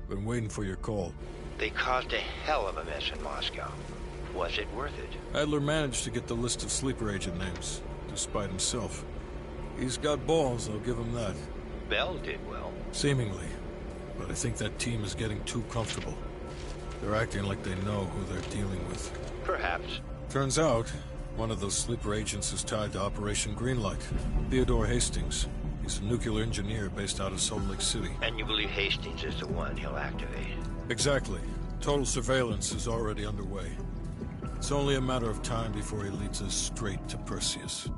Been waiting for your call. They caused a hell of a mess in Moscow. Was it worth it? Adler managed to get the list of sleeper agent names, despite himself. He's got balls, I'll give him that. Bell did well. Seemingly. But I think that team is getting too comfortable. They're acting like they know who they're dealing with. Perhaps. Turns out, one of those sleeper agents is tied to Operation Greenlight. Theodore Hastings. He's a nuclear engineer based out of Salt Lake City. And you believe Hastings is the one he'll activate? Exactly. Total surveillance is already underway. It's only a matter of time before he leads us straight to Perseus.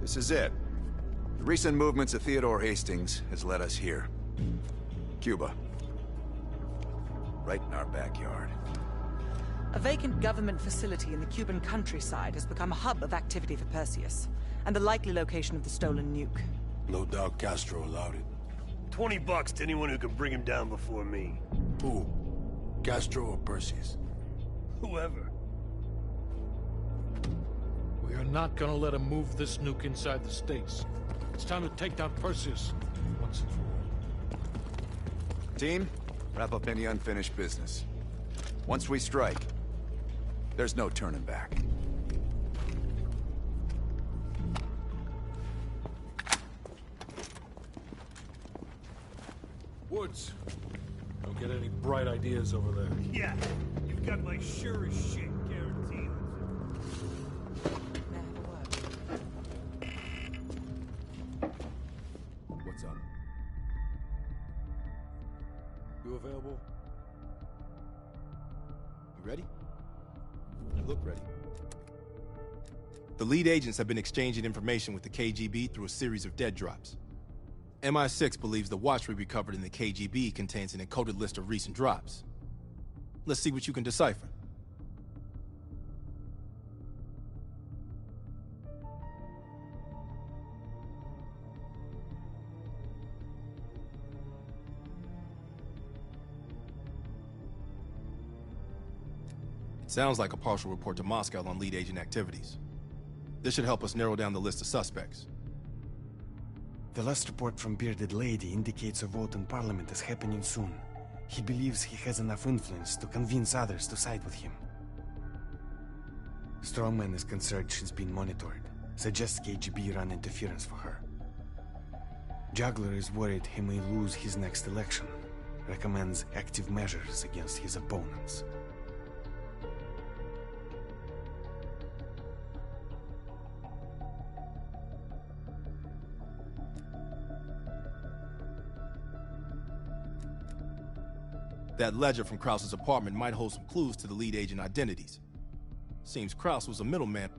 This is it. The recent movements of Theodore Hastings has led us here. Cuba. Right in our backyard. A vacant government facility in the Cuban countryside has become a hub of activity for Perseus, and the likely location of the stolen nuke. No doubt Castro allowed it. $20 to anyone who can bring him down before me. Who? Castro or Perseus? Whoever. We are not gonna let him move this nuke inside the States. It's time to take down Perseus once and for all. Team, wrap up any unfinished business. Once we strike, there's no turning back. Woods. Don't get any bright ideas over there. Yeah, you've got my sure as shit guaranteed. What's up? You available? You ready? You look ready. The lead agents have been exchanging information with the KGB through a series of dead drops. MI6 believes the watch we recovered in the KGB contains an encoded list of recent drops. Let's see what you can decipher. It sounds like a partial report to Moscow on lead agent activities. This should help us narrow down the list of suspects. The last report from Bearded Lady indicates a vote in Parliament is happening soon. He believes he has enough influence to convince others to side with him. Strongman is concerned she's been monitored. Suggests KGB run interference for her. Juggler is worried he may lose his next election. Recommends active measures against his opponents. That ledger from Krause's apartment might hold some clues to the lead agent identities. Seems Krause was a middleman.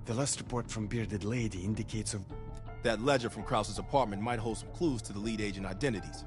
The last report from Bearded Lady indicates a... That ledger from Krause's apartment might hold some clues to the lead agent identities.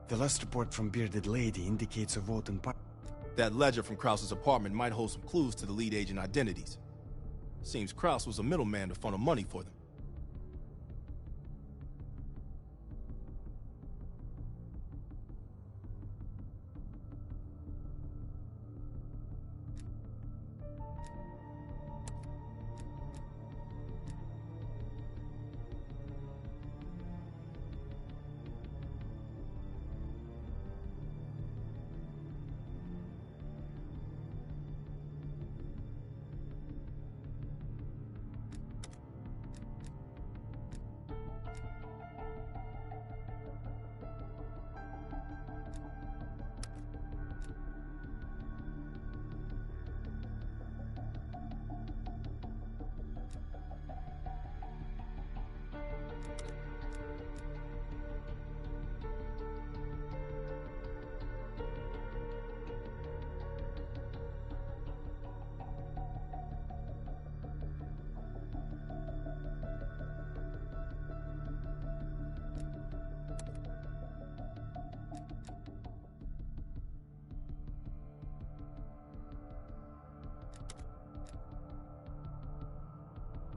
The last report from Bearded Lady indicates a vote in That ledger from Krause's apartment might hold some clues to the lead agent identities. Seems Krause was a middleman to funnel money for them.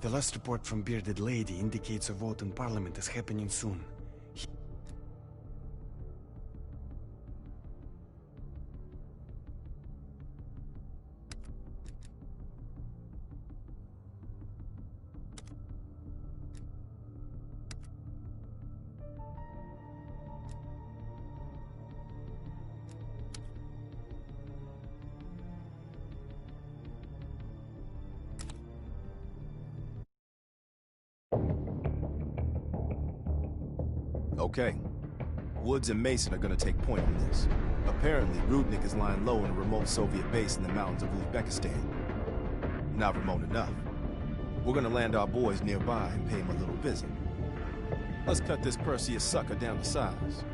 The last report from Bearded Lady indicates a vote in Parliament is happening soon. Okay. Woods and Mason are gonna take point from this. Apparently, Rudnick is lying low in a remote Soviet base in the mountains of Uzbekistan. Not remote enough. We're gonna land our boys nearby and pay him a little visit. Let's cut this Perseus sucker down to size.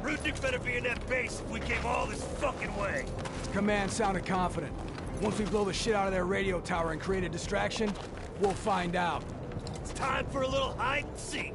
Rudnick better be in that base if we came all this fucking way. Command sounded confident. Once we blow the shit out of their radio tower and create a distraction, we'll find out. It's time for a little hide and seek.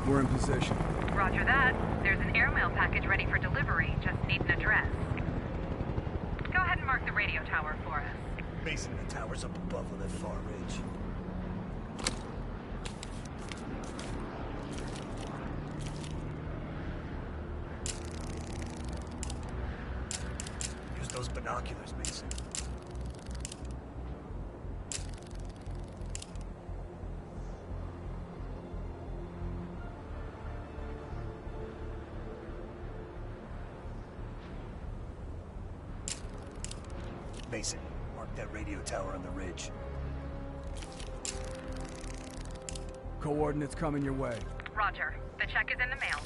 We're in position. Roger that. There's an airmail package ready for delivery. Just need an address. Go ahead and mark the radio tower for us. Mason, the tower's up above on that far ridge. Use those binoculars, Mason. Mason, mark that radio tower on the ridge. Coordinates coming your way. Roger. The check is in the mail.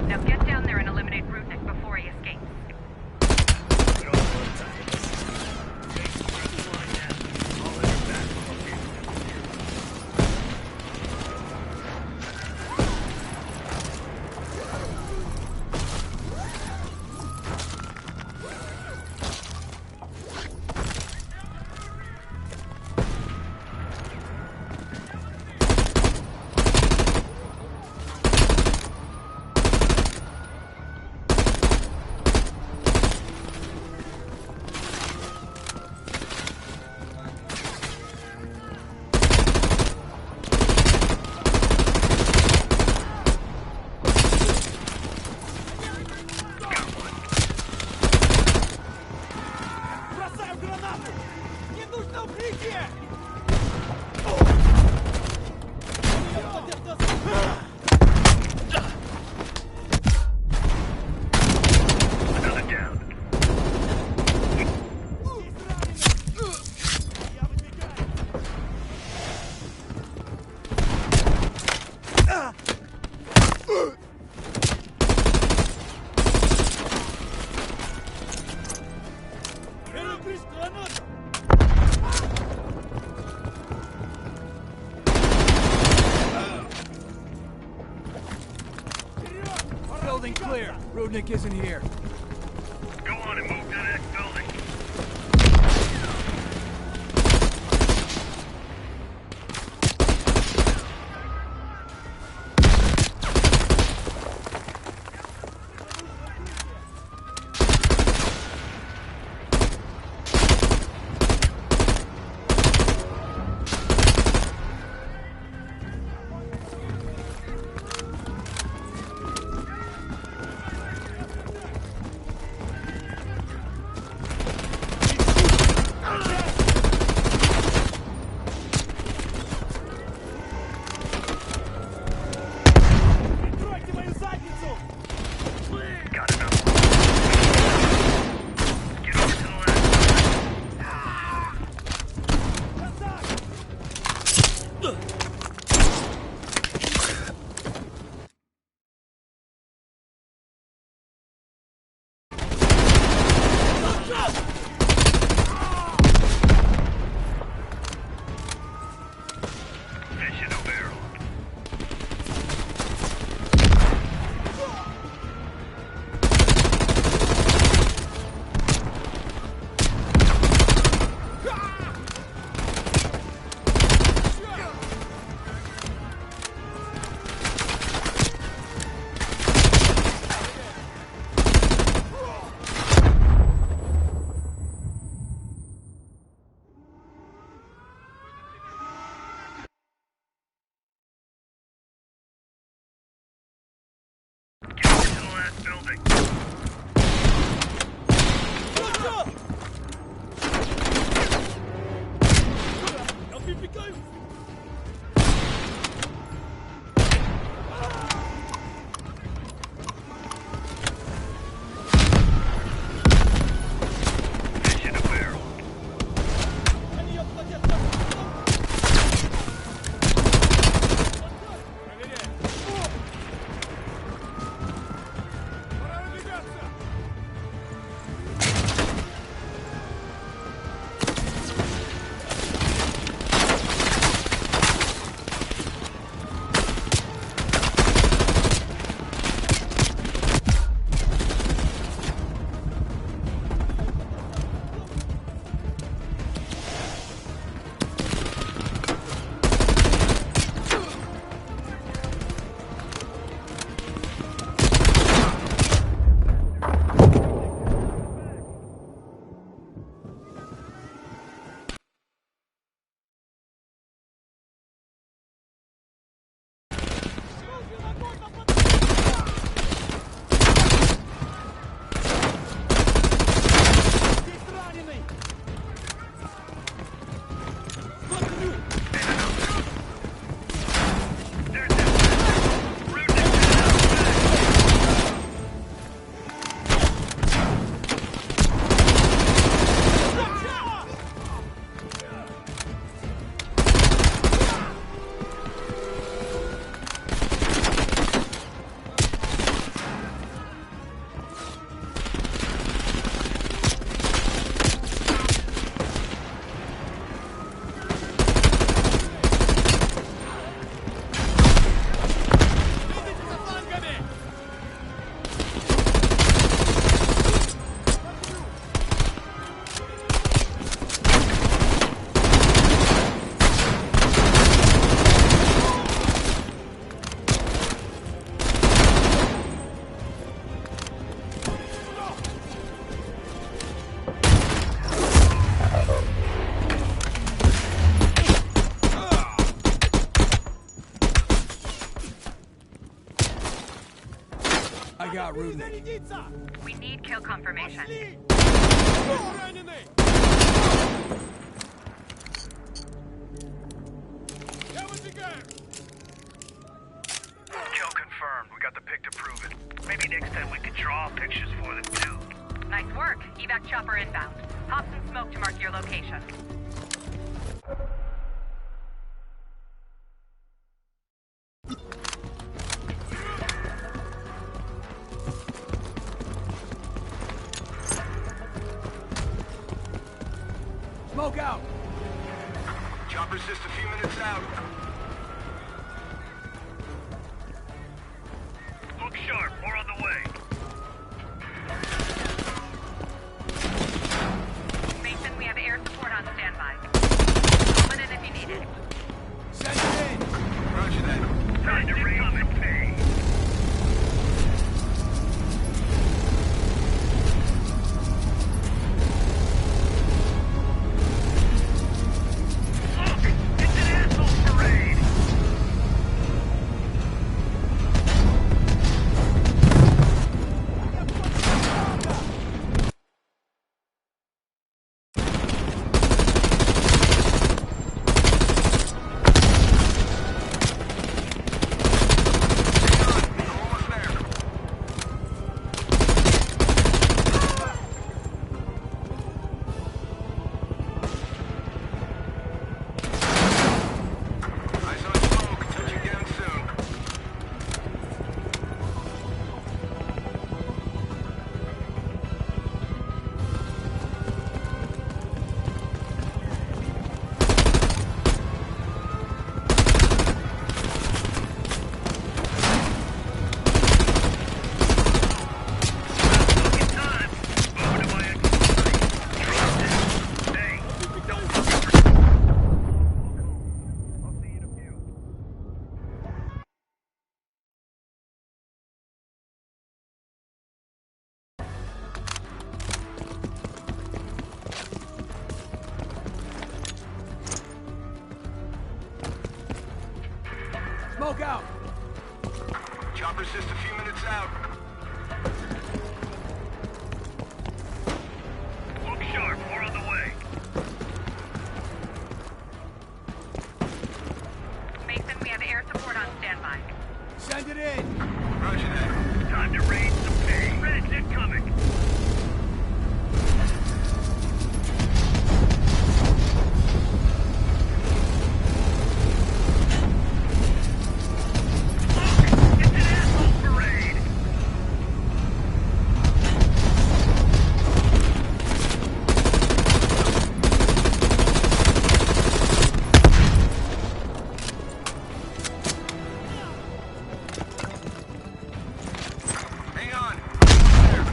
Now get down there and eliminate Rudnick before he escapes. Building clear. Rudnick isn't here. Go on and move to the next building. I got Rudnick. We need kill confirmation. Kill confirmed. We got the pic to prove it. Maybe next time we could draw pictures for them, too. Nice work. Evac chopper inbound. Pop some smoke to mark your location. Smoke out! Chopper's just a few minutes out. Look sharp. More on the way. Mason, we have air support on standby. Call it in if you need it. Send it in! Roger that. Time to raise the pay. Look! It's an asshole parade! Eyes on smoke. Touch again soon. Fucking time. Over to my exit. Trust it. Hey, don't fucking... I'll see you in a few. Smoke out! Chopper's just a few minutes out. Look sharp, more on the way. Mason, we have air support on standby. Send it in! Roger that. Time to raise some pay. Reds incoming. Look! It's an asshole parade! Hang on. There.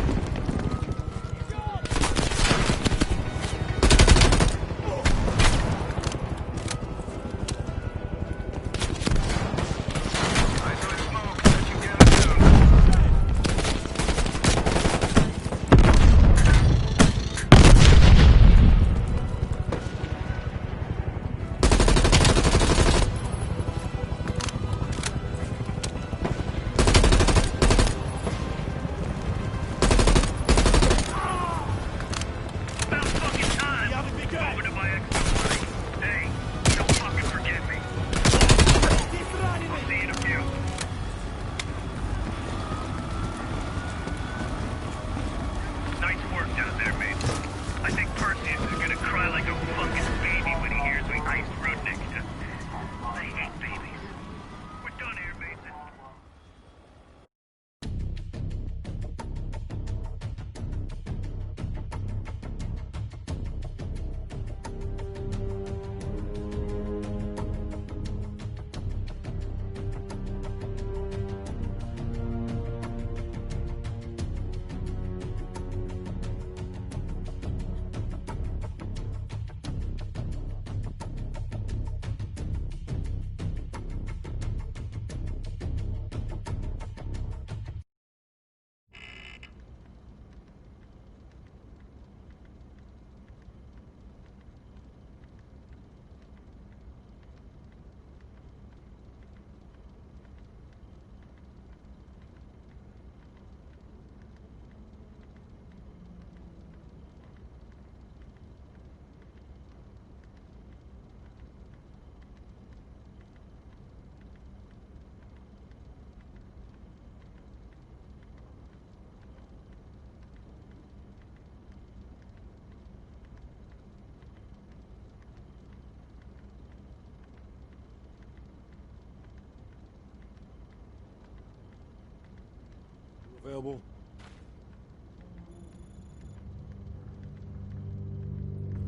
available?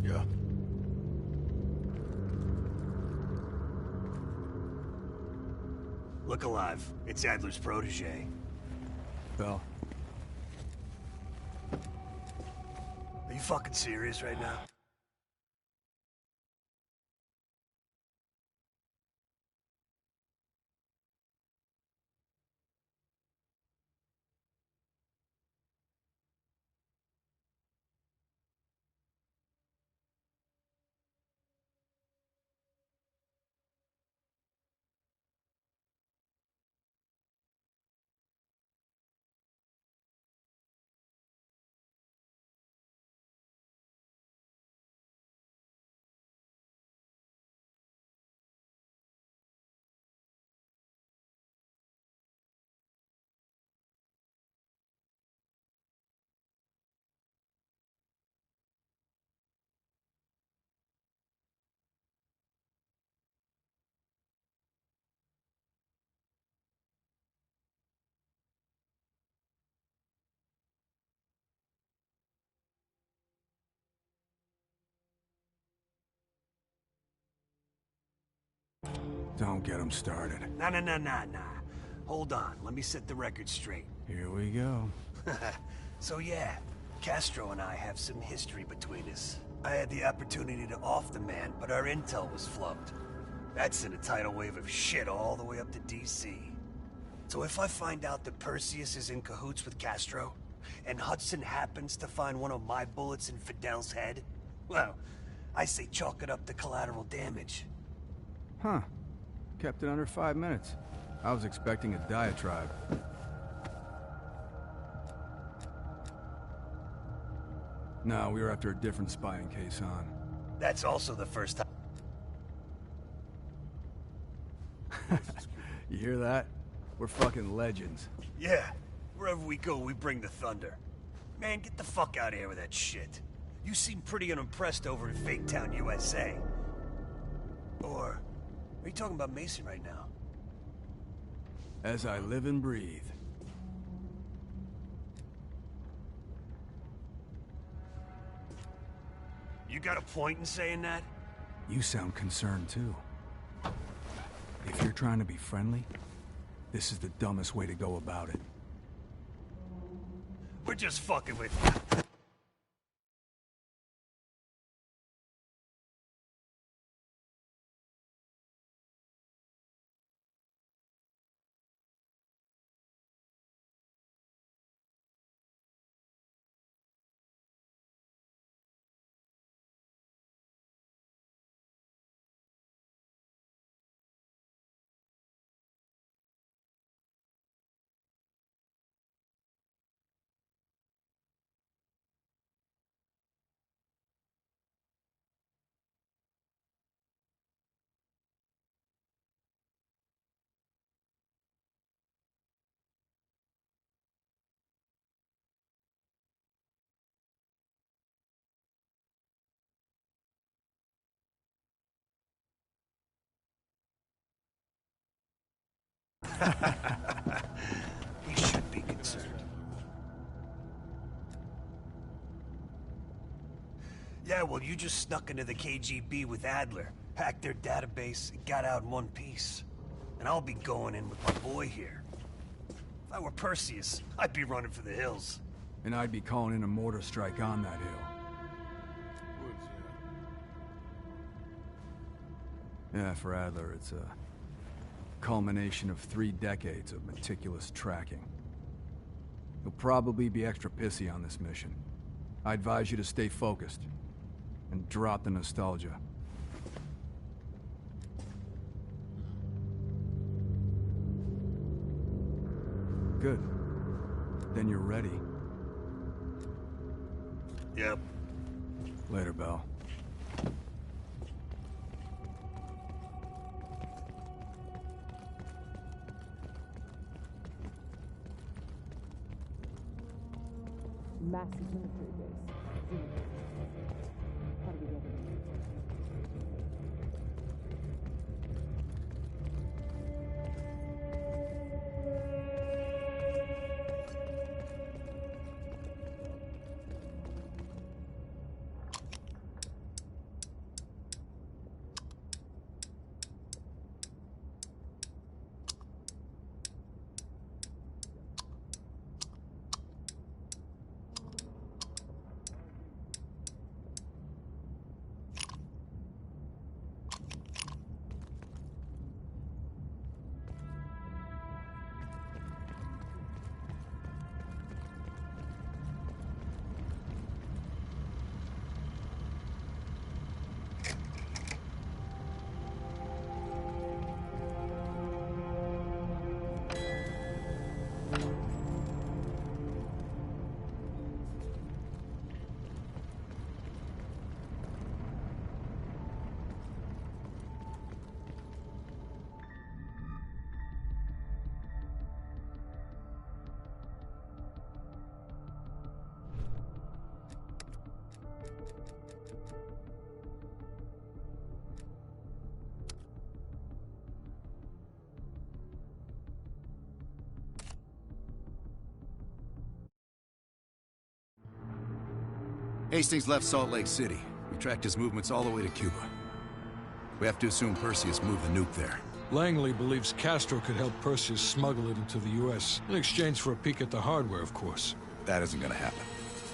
Yeah. Look alive. It's Adler's protege. Bell. Are you fucking serious right now? Don't get him started. Nah. Hold on, let me set the record straight. Here we go. So yeah, Castro and I have some history between us. I had the opportunity to off the man, but our intel was flubbed. That sent a tidal wave of shit all the way up to DC. So if I find out that Perseus is in cahoots with Castro, and Hudson happens to find one of my bullets in Fidel's head, well, I say chalk it up to collateral damage. Huh. Kept it under 5 minutes. I was expecting a diatribe. No, we were after a different spying case, Han. That's also the first time. You hear that? We're fucking legends. Yeah, wherever we go, we bring the thunder. Man, get the fuck out of here with that shit. You seem pretty unimpressed over in Fake Town, USA. Or, are you talking about Mason right now? As I live and breathe. You got a point in saying that? You sound concerned, too. If you're trying to be friendly, this is the dumbest way to go about it. We're just fucking with you. We should be concerned. Yeah, well, you just snuck into the KGB with Adler, hacked their database, and got out in one piece. And I'll be going in with my boy here. If I were Perseus, I'd be running for the hills. And I'd be calling in a mortar strike on that hill. Yeah, for Adler, it's a culmination of 3 decades of meticulous tracking. He'll probably be extra pissy on this mission. I advise you to stay focused and drop the nostalgia. Good. Then you're ready. Yep. Later, Bell. Massive military base. How do we get it? Hastings left Salt Lake City. We tracked his movements all the way to Cuba. We have to assume Perseus moved the nuke there. Langley believes Castro could help Perseus smuggle it into the U.S. in exchange for a peek at the hardware, of course. That isn't gonna happen.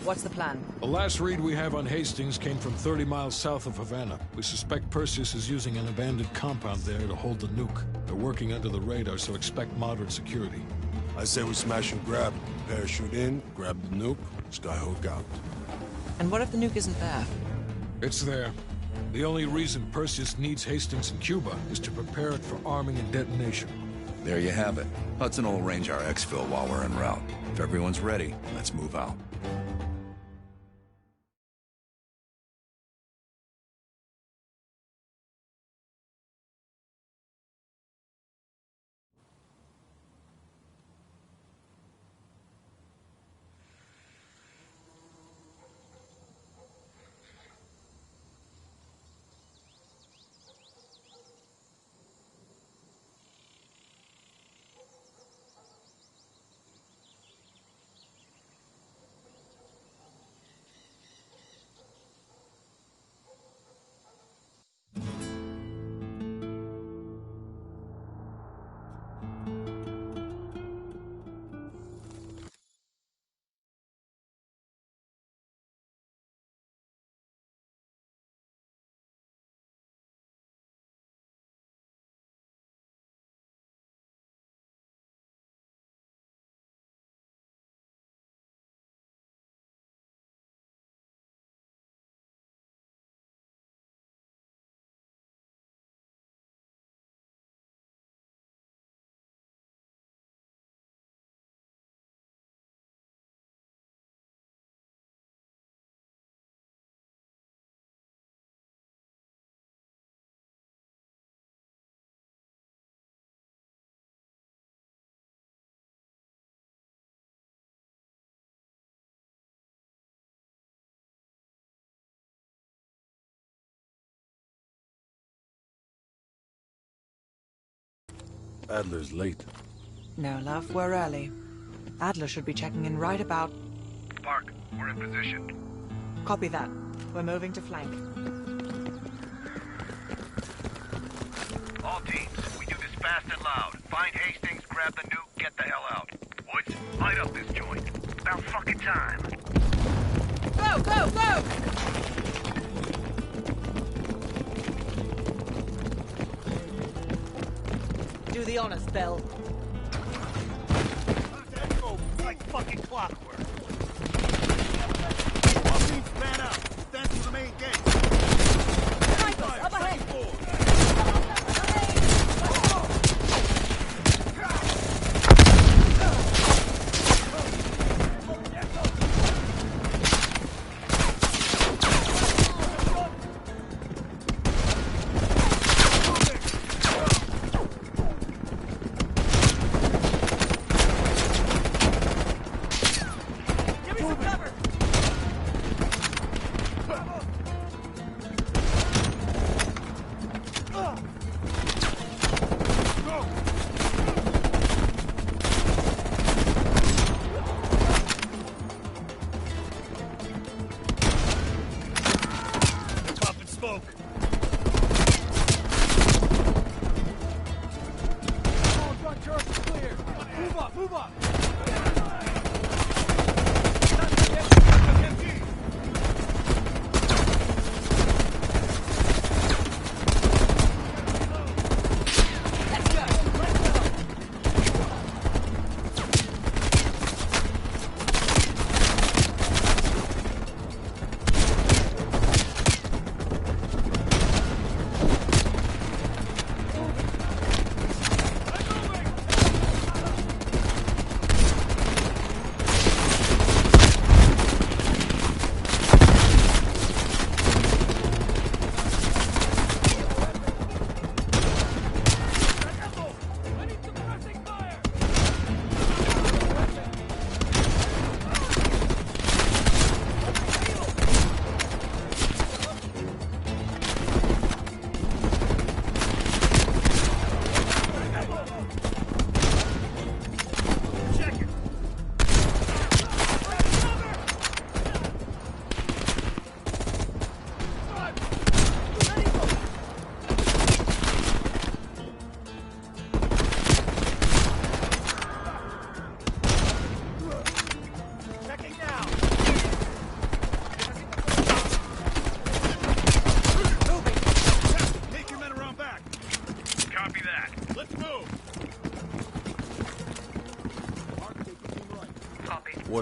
What's the plan? The last read we have on Hastings came from 30 miles south of Havana. We suspect Perseus is using an abandoned compound there to hold the nuke. They're working under the radar, so expect moderate security. I say we smash and grab. Parachute in, grab the nuke, skyhook out. And what if the nuke isn't there? It's there. The only reason Perseus needs Hastings in Cuba is to prepare it for arming and detonation. There you have it. Hudson will arrange our exfil while we're en route. If everyone's ready, let's move out. Adler's late. No, love, we're early. Adler should be checking in right about... Park, we're in position. Copy that. We're moving to flank. All teams, we do this fast and loud. Find Hastings, grab the nuke, get the hell out. Woods, light up this joint. About fucking time. Go, go, go! Do the honors, Bell. Go like fucking clockwork. All teams man out. Stand to the main gate. Snipers, up ahead!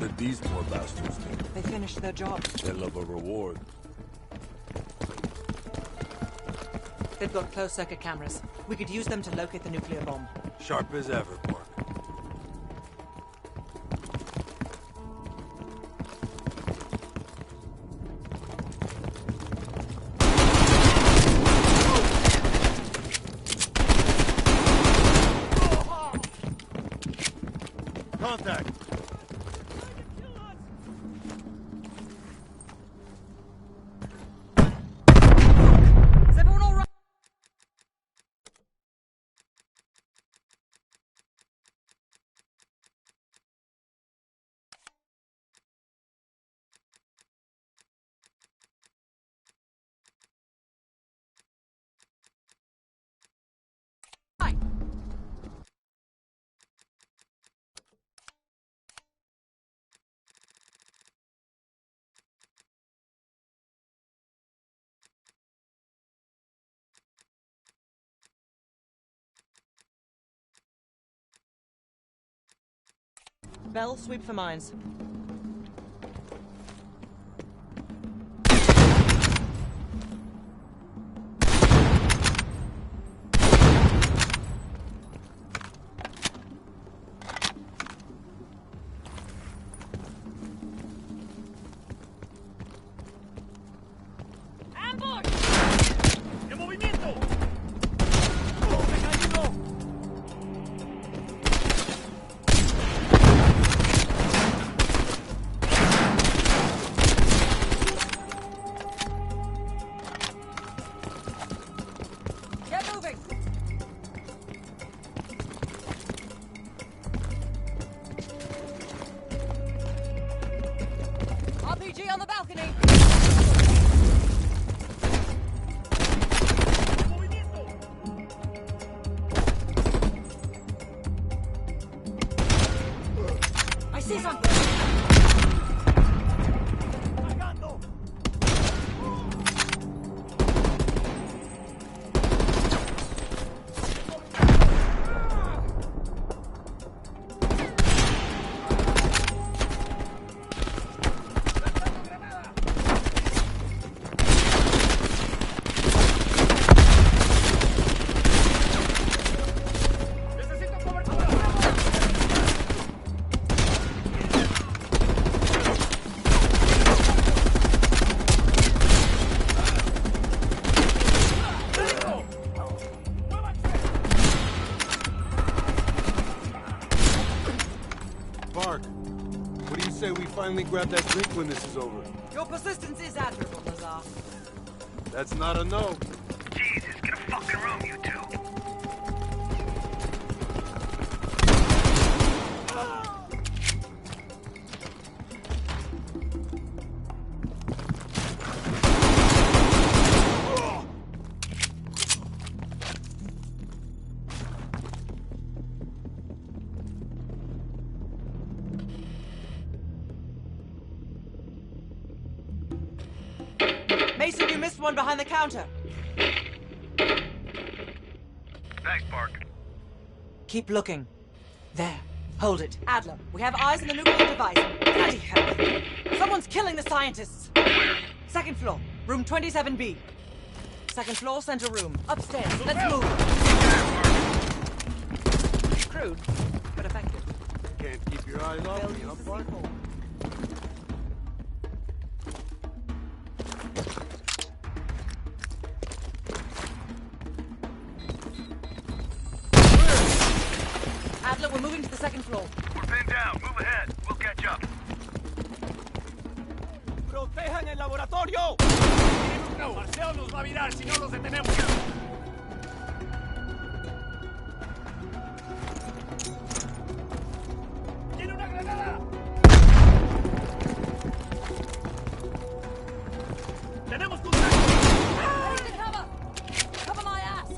did these poor bastards do? They finished their job. They love a reward. They've got closed-circuit cameras. We could use them to locate the nuclear bomb. Sharp as ever, Park. Contact! Is everyone all right? Bell, sweep for mines. ¡Ambush! ¡En movimiento! ¡Oh, me cayó! Get moving! RPG on the balcony! I see something! Park, what do you say we finally grab that drink when this is over? Your persistence is admirable, Lazar. That's not a no. Jesus, get a fucking room, you two. Mason, you missed one behind the counter. Thanks, Park. Keep looking. There. Hold it. Adler, we have eyes on the nuclear device. Bloody hell. Someone's killing the scientists. Where? Second floor. Room 27B. Second floor, center room. Upstairs. Let's move. Crude, but effective. Can't keep your eyes off me, huh, Park? Adler, we're moving to the second floor. We're pinned down. Move ahead. We'll catch up. ¡Protejan el laboratorio! No, Marcelo nos va a virar si no los detenemos. ¡Tiene una granada! ¡Tenemos contacto! Cover! Cover my ass!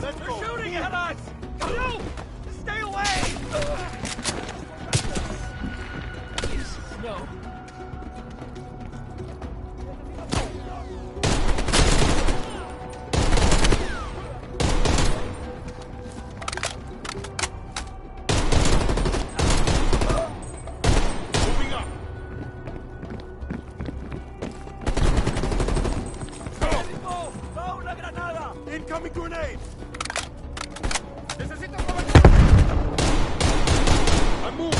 Let's go. They're shooting at us! You! Stay away! No. Incoming grenade! Necesito cobertura. I move!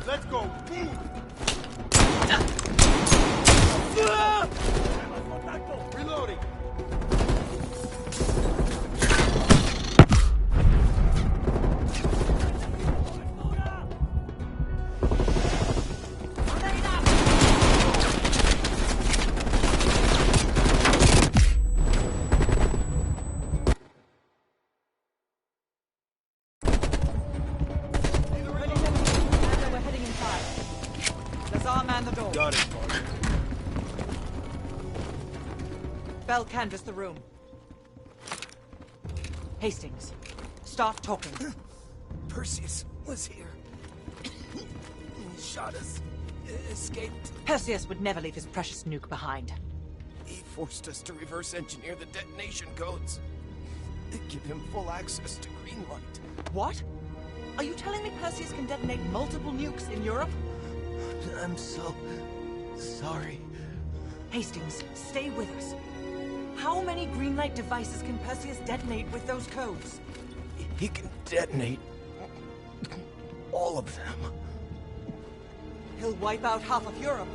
Let's go. Move. Reloading. We're heading inside. Lazar, man the door. Got it. Bell canvass the room. Hastings, start talking. Perseus was here. He shot us. Escaped. Perseus would never leave his precious nuke behind. He forced us to reverse engineer the detonation codes. They give him full access to Greenlight. What? Are you telling me Perseus can detonate multiple nukes in Europe? I'm so sorry. Hastings, stay with us. How many Greenlight devices can Perseus detonate with those codes? He can detonate all of them. He'll wipe out half of Europe.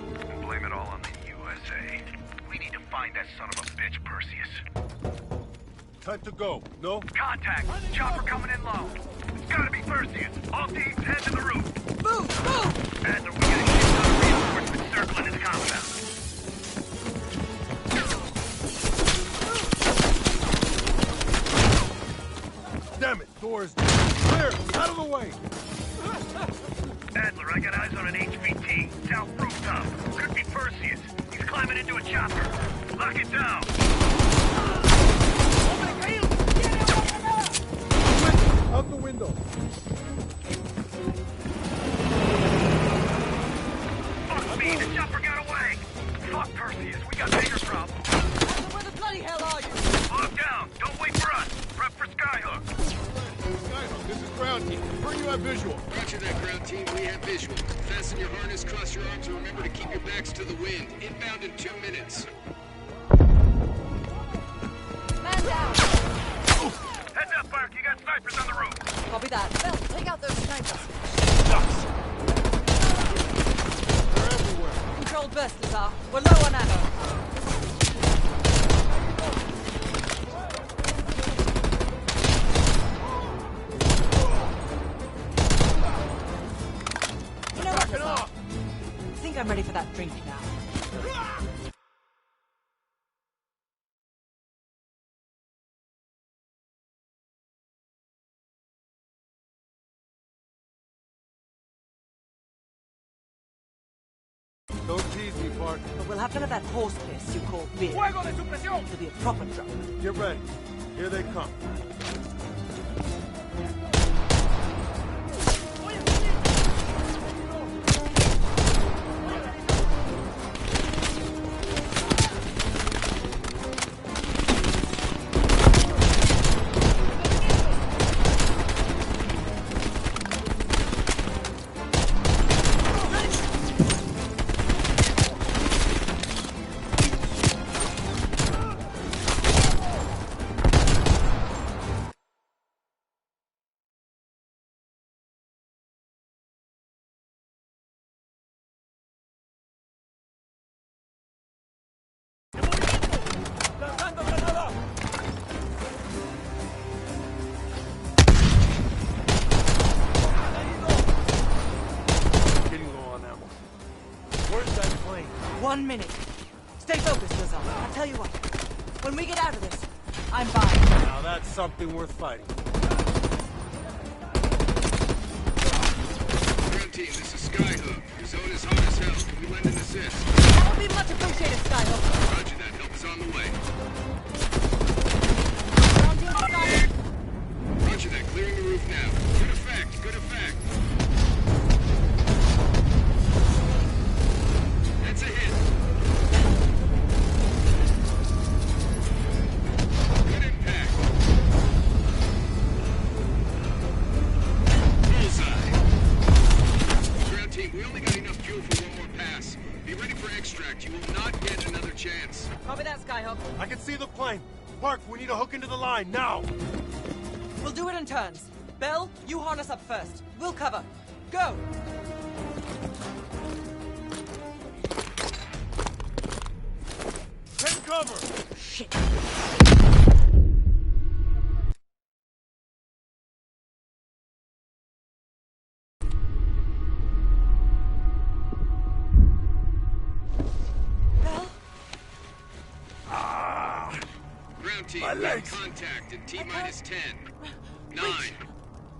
Blame it all on the USA. We need to find that son of a bitch, Perseus. Time to go. No? Contact! Chopper coming in low. It's gotta be Perseus. All teams head to the roof. Move! Move! Adler, we gotta get some reinforcements circling its compound. Damn it! Doors clear! Out of the way! Adler, I got eyes on an HVT. South rooftop. Could be Perseus. He's climbing into a chopper. Lock it down. Out the window! Fuck me, the chopper got away. Fuck Perseus, we got bigger problems. Where the bloody hell are you? Lock down. Don't wait for us. Prep for Skyhook. Skyhook, this is ground team. Confirm you have visual. Roger that, ground team. We have visual. Fasten your harness, cross your arms, and remember to keep your backs to the wind. Inbound in 2 minutes. Man down! Heads up, Bark. You got snipers on the roof. Copy that. Bell, take out those snipers. They're everywhere. Controlled burst, Lazar. We're low on ammo. You know what, Lazar? I think I'm ready for that drink now. Don't tease me, Park. But we'll have none of that horse piss you call beer. Fuego de supresión. It'll be a proper drunk. Get ready. Here they come. 1 minute. Stay focused, Lazar. I'll tell you what. When we get out of this, I'm buying. Now that's something worth fighting. Ground team, this is Skyhook. Your zone is hot as hell. Can we lend an assist? That would be much appreciated, Skyhook. Roger that. Help is on the way. Ground team, Skyhook. Roger that. Clearing the roof now. Good effect. Good effect. That's a hit. Good impact. Bullseye. Ground team, we only got enough fuel for one more pass. Be ready for extract. You will not get another chance. Copy that, Skyhook. I can see the plane. Park, we need a hook into the line, now! We'll do it in turns. Bell, you harness up first. We'll cover. Go! Take cover! Shit. Bell? Ground team, My we have legs. contact in T-minus 10, 9,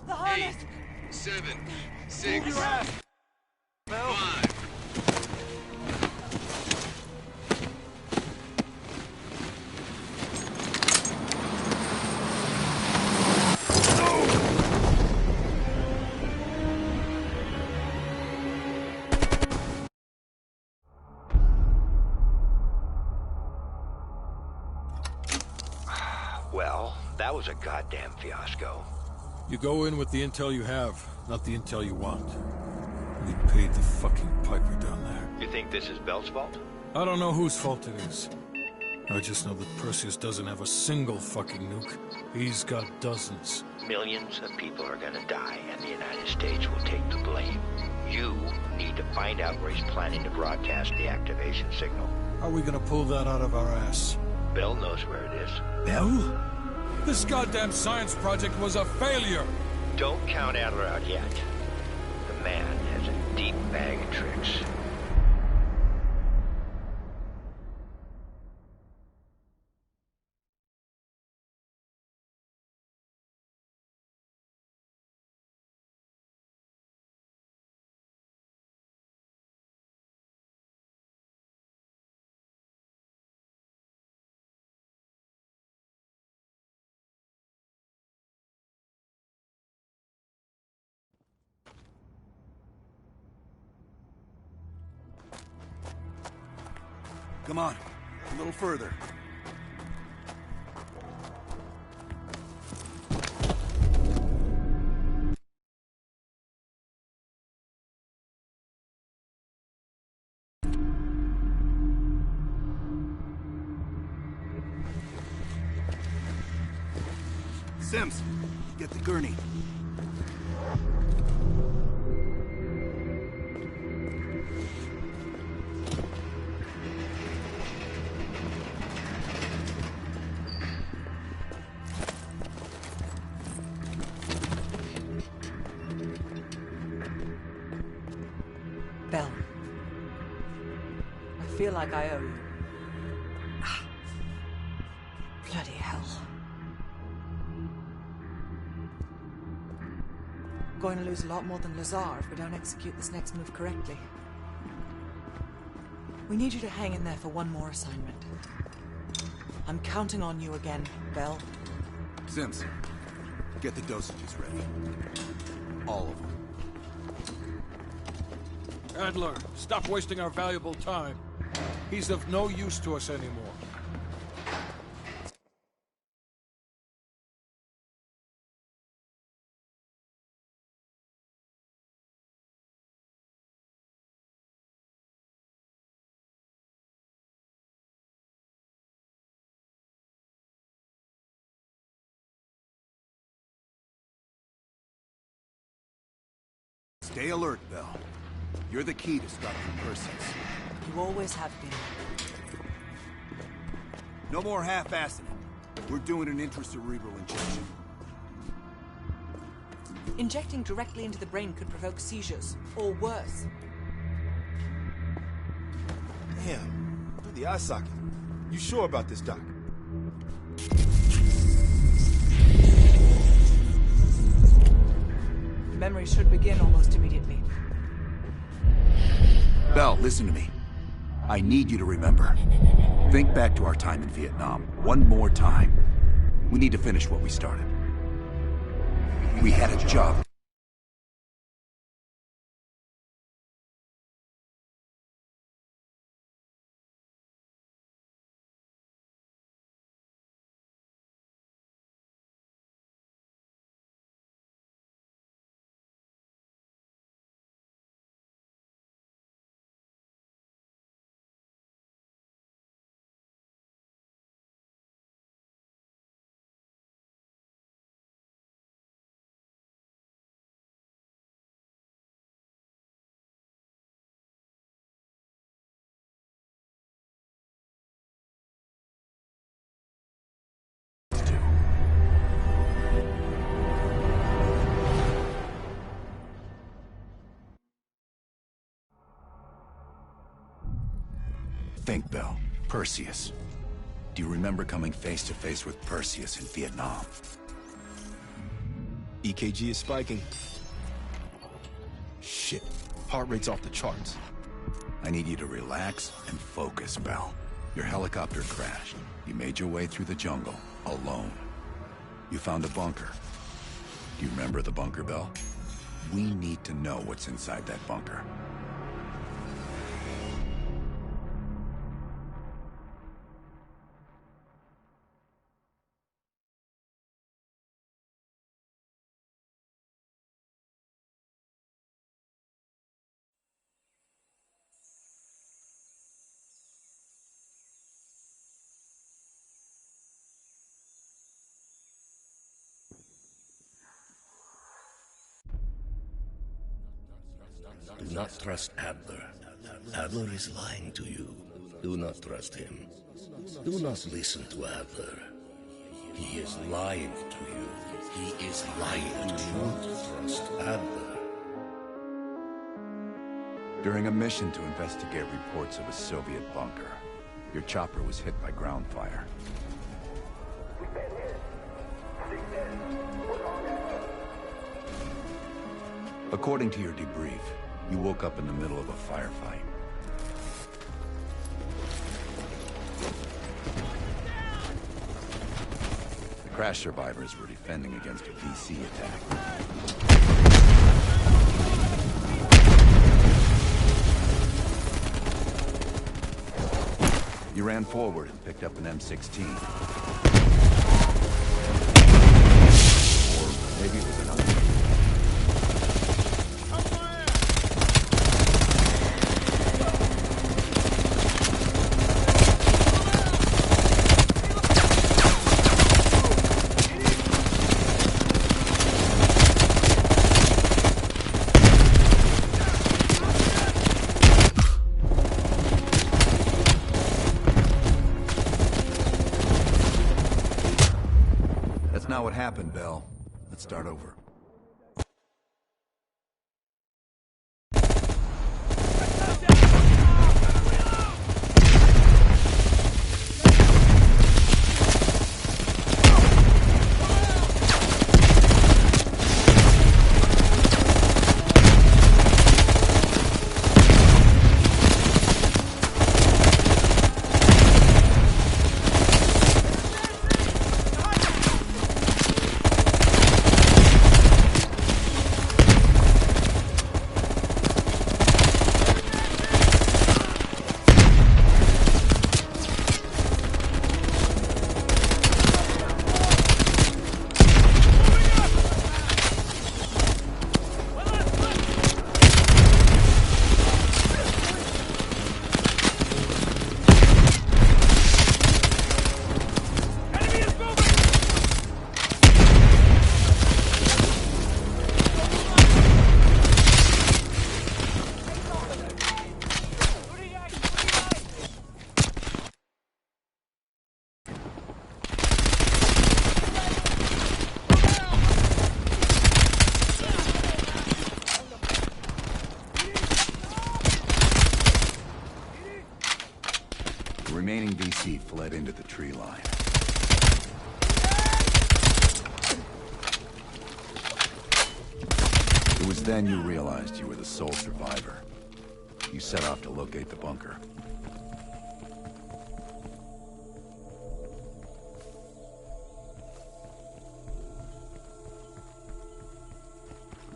The harness! 8, 7, Move 6, your ass! Bell. 5. Well, that was a goddamn fiasco. You go in with the intel you have, not the intel you want. We paid the fucking piper down there. You think this is Bell's fault? I don't know whose fault it is. I just know that Perseus doesn't have a single fucking nuke. He's got dozens. Millions of people are gonna die, and the United States will take the blame. You need to find out where he's planning to broadcast the activation signal. How are we gonna pull that out of our ass? Bell knows where it is. Bell? This goddamn science project was a failure! Don't count Adler out yet. The man has a deep bag of tricks. Come on, a little further. Sims, get the gurney. Bell. I feel like I owe you. Bloody hell. Going to lose a lot more than Lazar if we don't execute this next move correctly. We need you to hang in there for one more assignment. I'm counting on you again, Bell. Sims, get the dosages ready. All of them. Adler, stop wasting our valuable time. He's of no use to us anymore. Stay alert, Bell. You're the key to stopping Perseus. You always have been. No more half-assing it. We're doing an intracerebral injection. Injecting directly into the brain could provoke seizures, or worse. Damn. Through the eye socket. You sure about this, Doc? Memory should begin almost immediately. Bell, listen to me. I need you to remember. Think back to our time in Vietnam. One more time. We need to finish what we started. We had a job. Think, Bell. Perseus. Do you remember coming face to face with Perseus in Vietnam? EKG is spiking. Shit. Heart rate's off the charts. I need you to relax and focus, Bell. Your helicopter crashed. You made your way through the jungle, alone. You found a bunker. Do you remember the bunker, Bell? We need to know what's inside that bunker. Do not trust Adler. Adler is lying to you. Do not trust him. Do not listen to Adler. He is lying to you. He is lying to you. Do not trust Adler. During a mission to investigate reports of a Soviet bunker, your chopper was hit by ground fire. According to your debrief, you woke up in the middle of a firefight. The crash survivors were defending against a VC attack. You ran forward and picked up an M16. Or maybe it was another. That's not what happened, Bell. Let's start over. remaining VC fled into the tree line. It was then you realized you were the sole survivor. You set off to locate the bunker.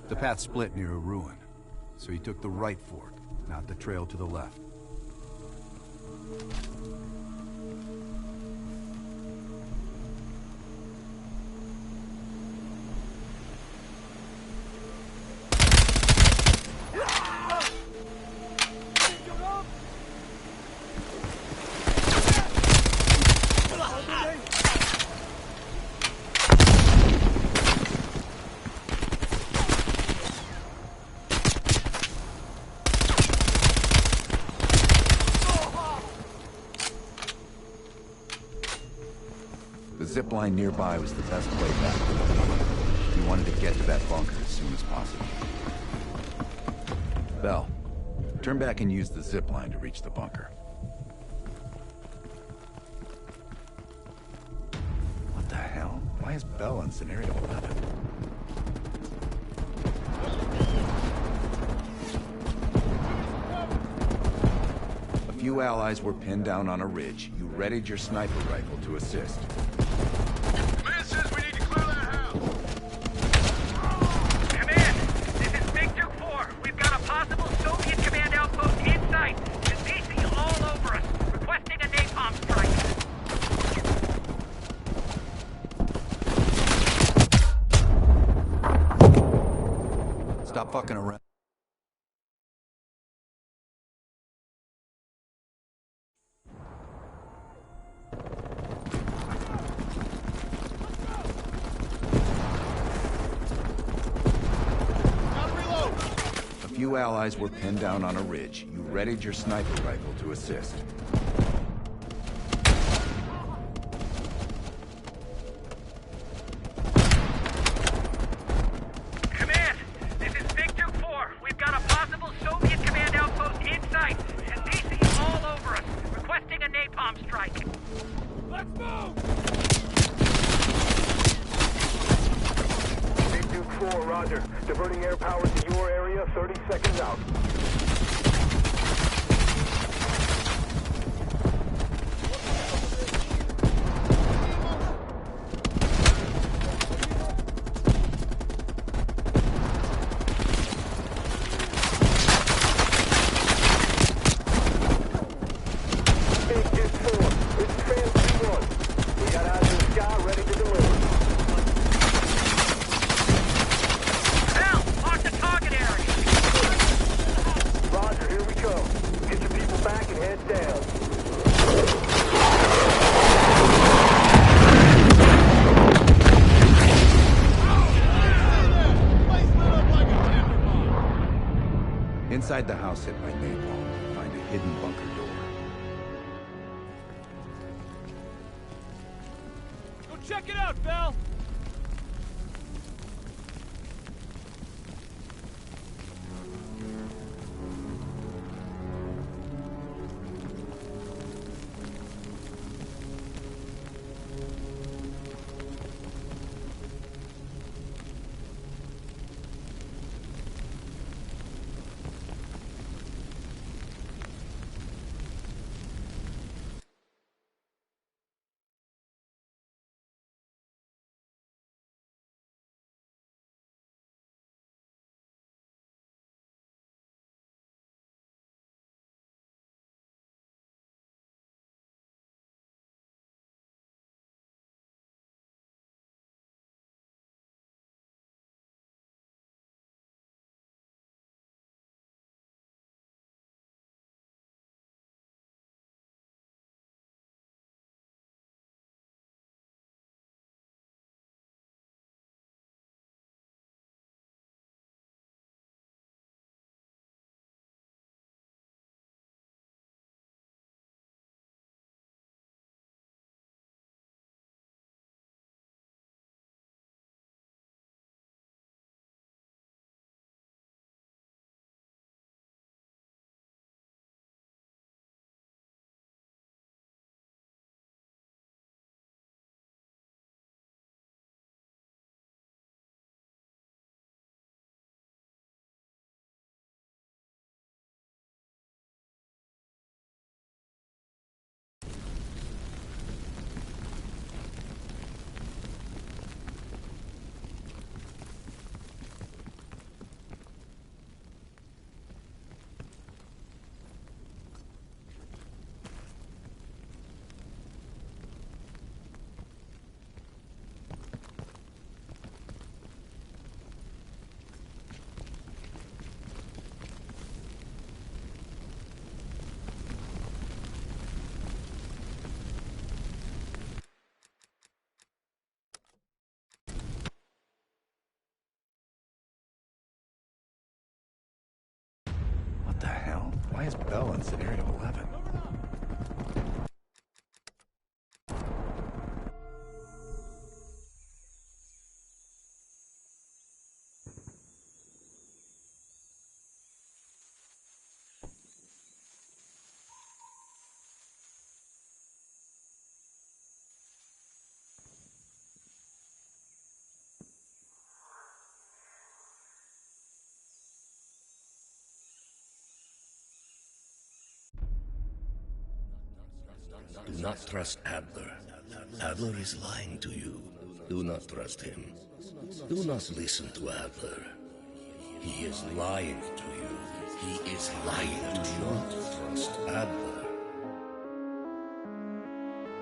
The path split near a ruin, so you took the right fork, not the trail to the left. The zip line nearby was the best way back. You wanted to get to that bunker as soon as possible. Bell, turn back and use the zip line to reach the bunker. What the hell? Why is Bell on Scenario 11? A few allies were pinned down on a ridge. You readied your sniper rifle to assist. Command says we need to clear that house. Command, this is Victor 4. We've got a possible Soviet command outpost in sight. The DC all over us, requesting a napalm strike. Stop fucking around. A few allies were pinned down on a ridge. You readied your sniper rifle to assist. Command, this is Victor 4. We've got a possible Soviet command outpost in sight. And DC all over us, requesting a napalm strike. Let's move! Big Duke 4, roger. Diverting air power to your area, 30 seconds out. Big Duke 4, it's Trans 2-1. We got eyes in the sky ready to deliver. Hell, mark the target area. Roger, here we come. Get your people back and head down. Inside the house hit by napalm, find a hidden bunker door. Go check it out, Bell! Why is Bell in Scenario 11? Do not trust Adler. Adler is lying to you. Do not trust him. Do not listen to Adler. He is lying to you. He is lying to you. Do not trust Adler.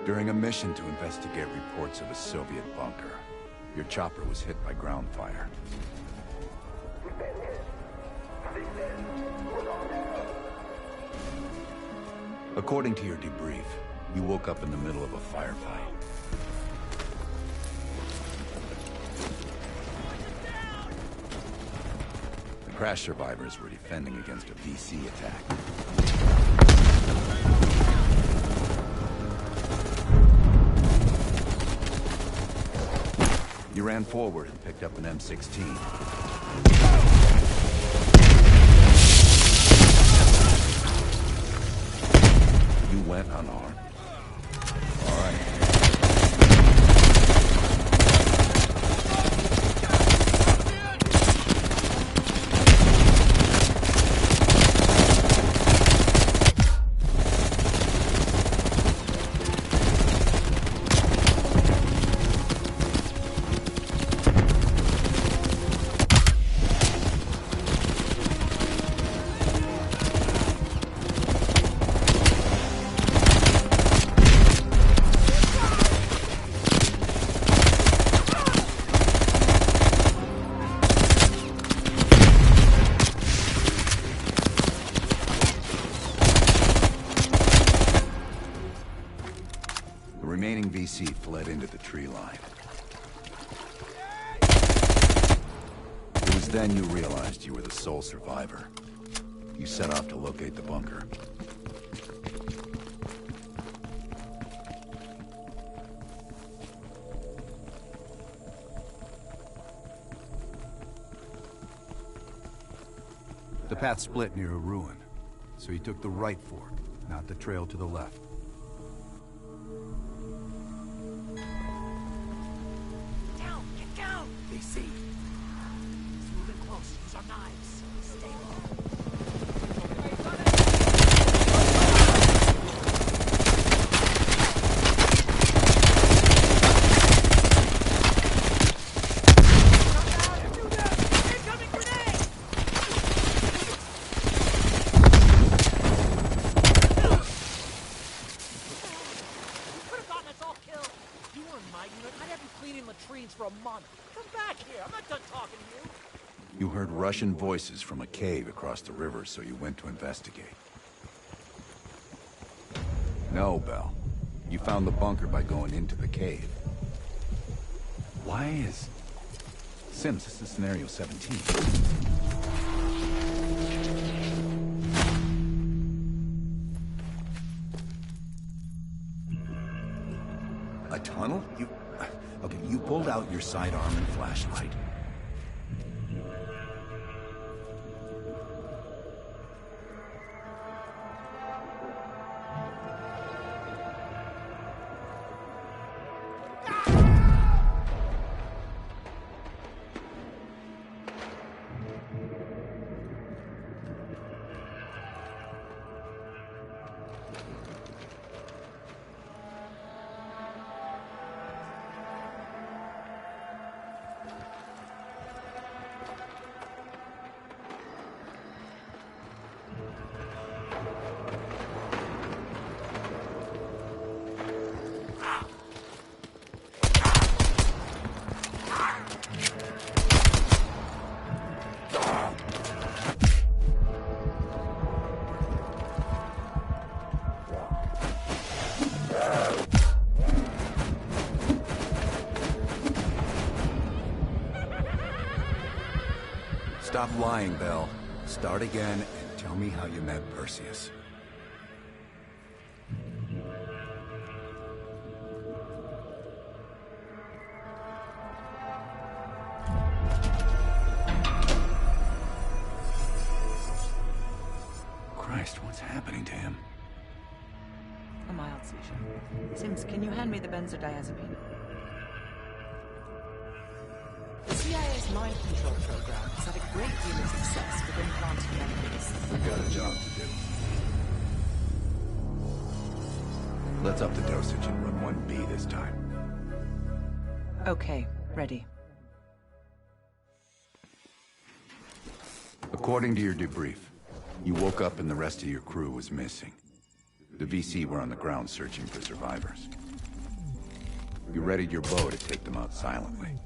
During a mission to investigate reports of a Soviet bunker, your chopper was hit by ground fire. According to your debrief, you woke up in the middle of a firefight. The crash survivors were defending against a VC attack. You ran forward and picked up an M16. You went unarmed. All right. VC fled into the tree line. It was then you realized you were the sole survivor. You set off to locate the bunker. The path split near a ruin, so you took the right fork, not the trail to the left. VC. He's moving close. Use our knives. Stay low. Incoming grenade! You could have gotten us all killed. If you were in my unit, I'd have you cleaning latrines for a month. Come back here. I'm not done talking to you. You heard Russian voices from a cave across the river, so you went to investigate. No, Bell. You found the bunker by going into the cave. Why is... Sims, this is Scenario 17. A tunnel? Okay, you pulled out your sidearm and flashlight. Stop lying, Bell. Start again and tell me how you met Perseus. Christ, what's happening to him? A mild seizure. Sims, can you hand me the benzodiazepine? The CIA's mind control program has had a great deal of success with implanted memories. We've got a job to do. Let's up the dosage and run 1B this time. Okay, ready. According to your debrief, you woke up and the rest of your crew was missing. The VC were on the ground searching for survivors. You readied your bow to take them out silently.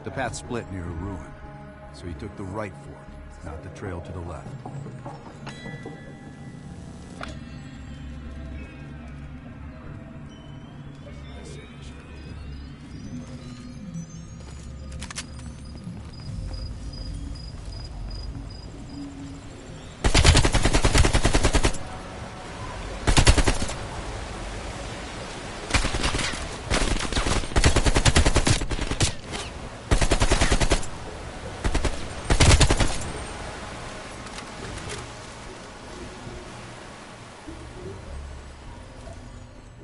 The path split near a ruin, so he took the right fork, not the trail to the left.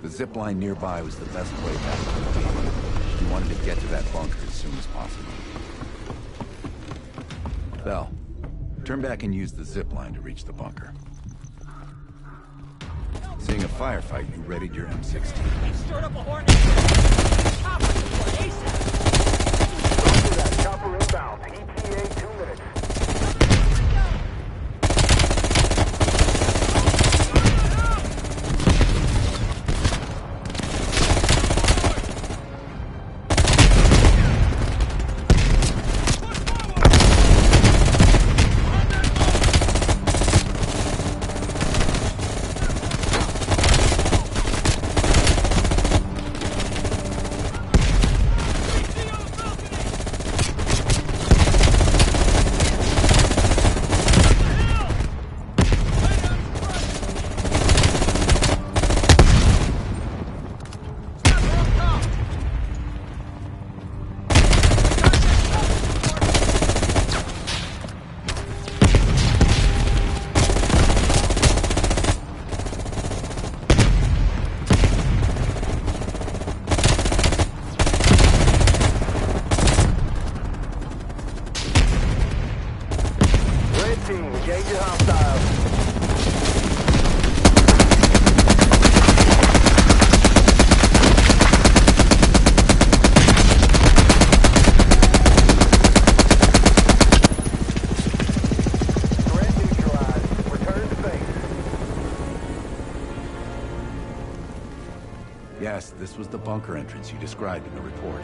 The zip line nearby was the best way back to the team. You wanted to get to that bunker as soon as possible. Bell, turn back and use the zip line to reach the bunker. Seeing a firefight, you readied your M16. Stirred up a hornet. Chopper deploy ASAP. Roger that. Chopper inbound. ETA 2 minutes. Yes, this was the bunker entrance you described in the report.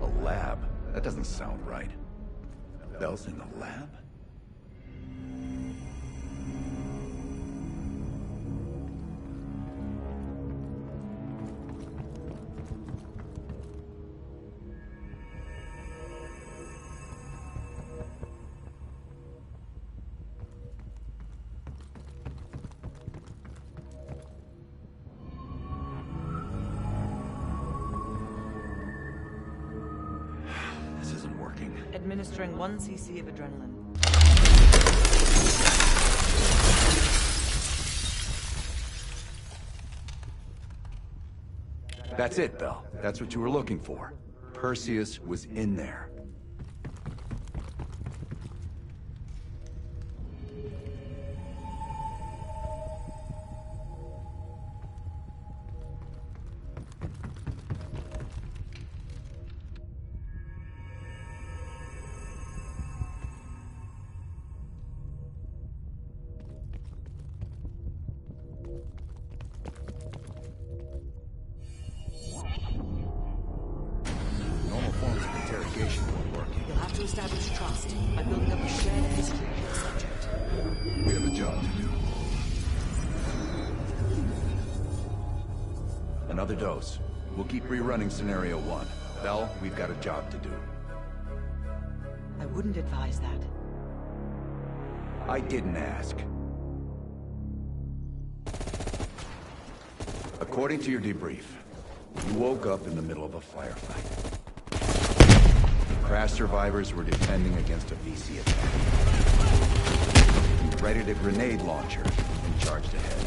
A lab? That doesn't sound right. Bell's in the lab? Administering 1 cc of adrenaline. That's it, Bell. That's what you were looking for. Perseus was in there. You'll have to establish trust by building up a shared history with the subject. We have a job to do. Another dose. We'll keep rerunning Scenario 1. Bell, we've got a job to do. I wouldn't advise that. I didn't ask. According to your debrief, you woke up in the middle of a firefight. Crash survivors were defending against a VC attack. You readied a grenade launcher and charged ahead.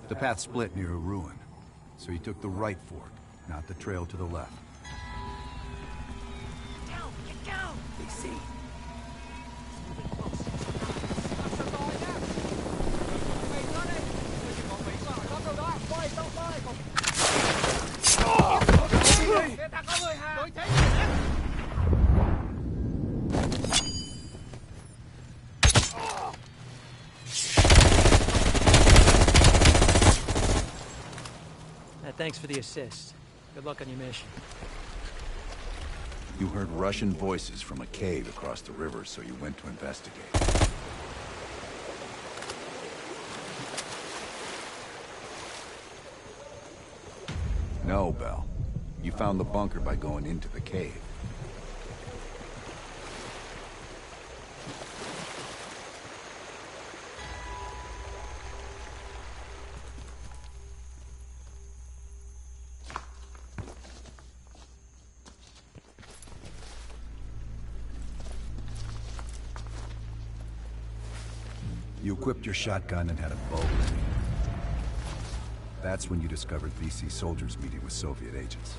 The path split near a ruin, so you took the right fork, not the trail to the left. Down! Get down! They see. Thanks for the assist. Good luck on your mission. You heard Russian voices from a cave across the river, so you went to investigate. No, Bell. You found the bunker by going into the cave. You equipped your shotgun and had a bow ready. That's when you discovered VC soldiers meeting with Soviet agents.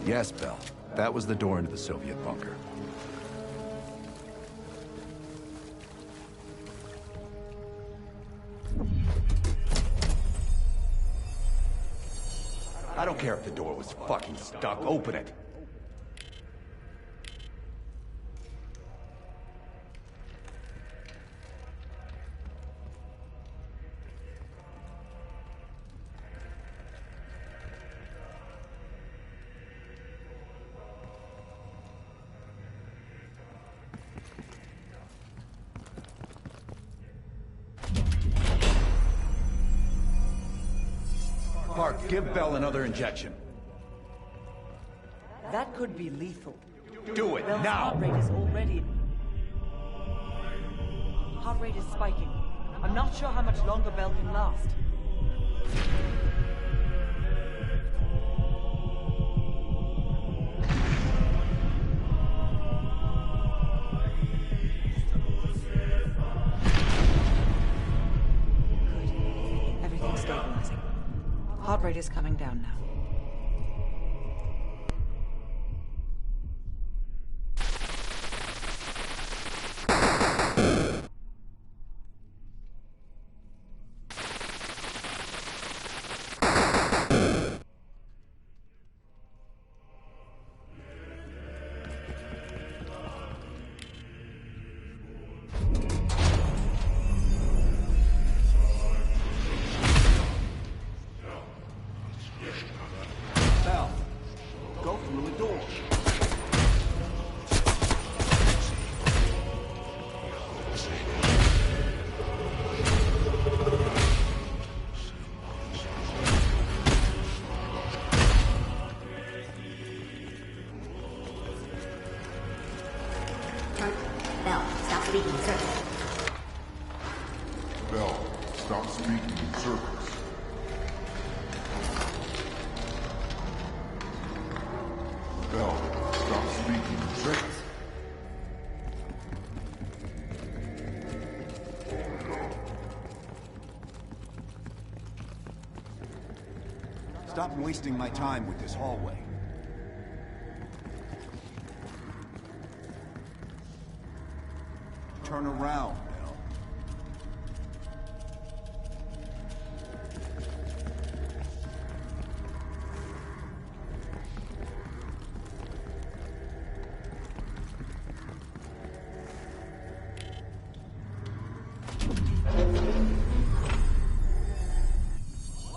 Yes, Bell. That was the door into the Soviet bunker. I don't care if the door was fucking stuck. Open it. Park, give Bell another injection. That could be lethal. Do it, Bell's now! heart rate is already... Heart rate is spiking. I'm not sure how much longer Bell can last. Good. Everything's stabilizing. Heart rate is coming down now. Bell, stop speaking in circles. Bell, stop speaking in circles. Bell, stop speaking in circles. Stop wasting my time with this hallway. Turn around, Bell.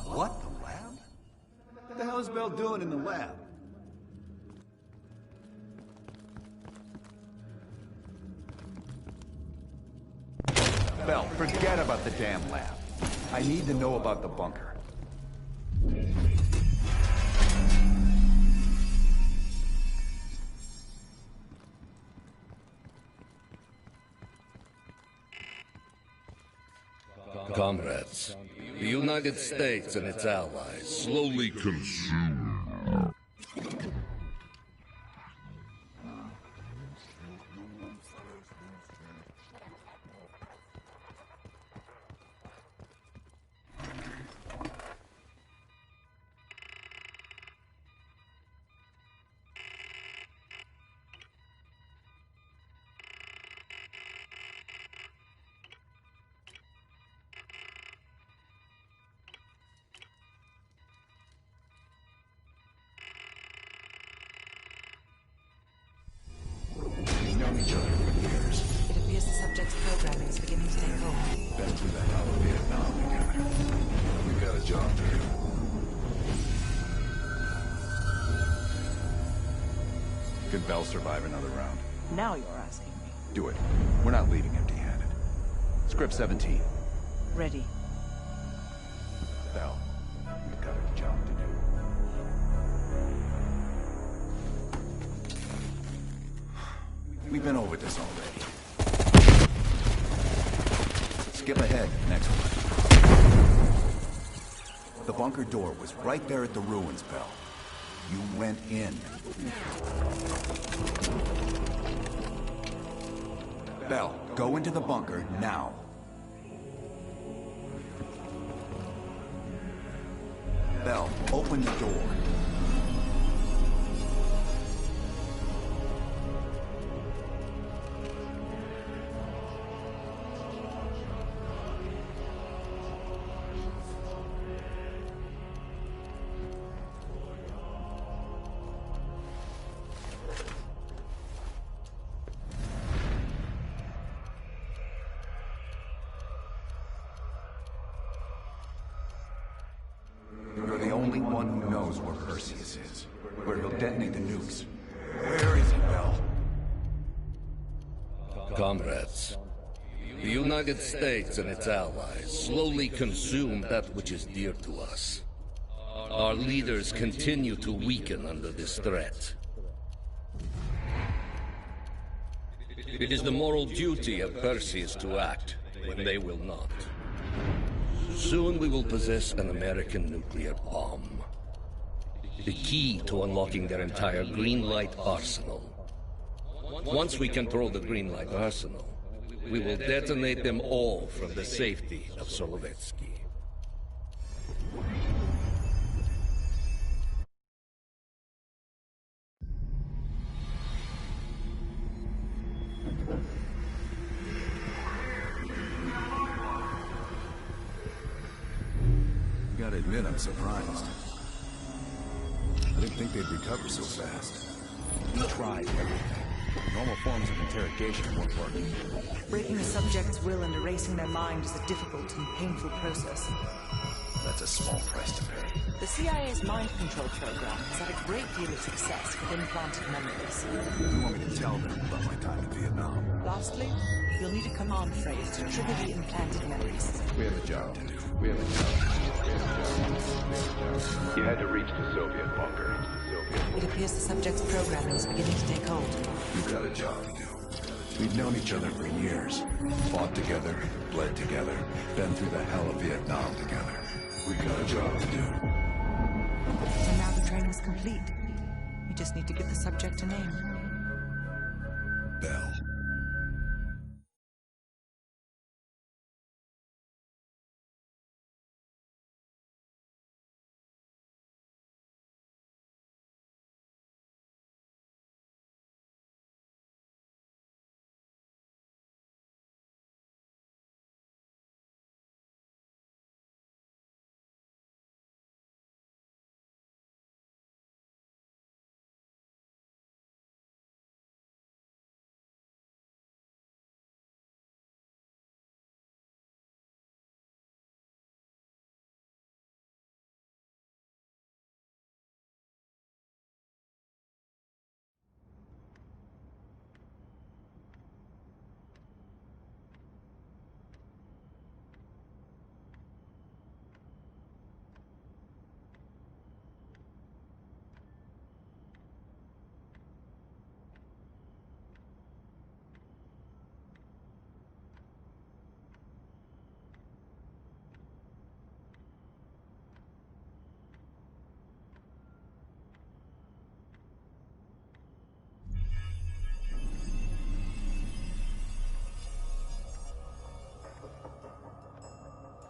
What? The lab? What the hell is Bell doing in the lab? Bell, forget about the damn lab. I need to know about the bunker. Comrades, the United States and its allies slowly consume. Each other for years. It appears the subject's programming is beginning to take hold. Been through the hell of Vietnam together. We got a job to do. Could Bell survive another round? Now you're asking me. Do it. We're not leaving empty-handed. Script 17. Ready. Bell, we've got a job to do. We've been over this already. Skip ahead, next one. The bunker door was right there at the ruins, Bell. You went in. Bell, go into the bunker now. Bell, open the door. only one who knows where Perseus is, where he'll detonate the nukes. Where is he, Bell? Comrades, the United States and its allies slowly consume that which is dear to us. Our leaders continue to weaken under this threat. It is the moral duty of Perseus to act when they will not. Soon we will possess an American nuclear bomb. The key to unlocking their entire Greenlight arsenal. Once we control the Greenlight arsenal, we will detonate them all from the safety of Solovetsky. Gotta admit, I'm surprised. I didn't think they'd recover so fast. We tried everything. Normal forms of interrogation weren't working. Breaking a subject's will and erasing their mind is a difficult and painful process. That's a small price to pay. The CIA's mind control program has had a great deal of success with implanted memories. You want me to tell them about my time in Vietnam? Lastly, you'll need a command phrase to trigger the implanted memories. We have a job to do. You had to reach the Soviet bunker. It appears the subject's programming is beginning to take hold. We've got a job to do. We've known each other for years. Fought together, bled together, been through the hell of Vietnam together. We've got a job to do. And now the training's complete. We just need to give the subject a name. Bell.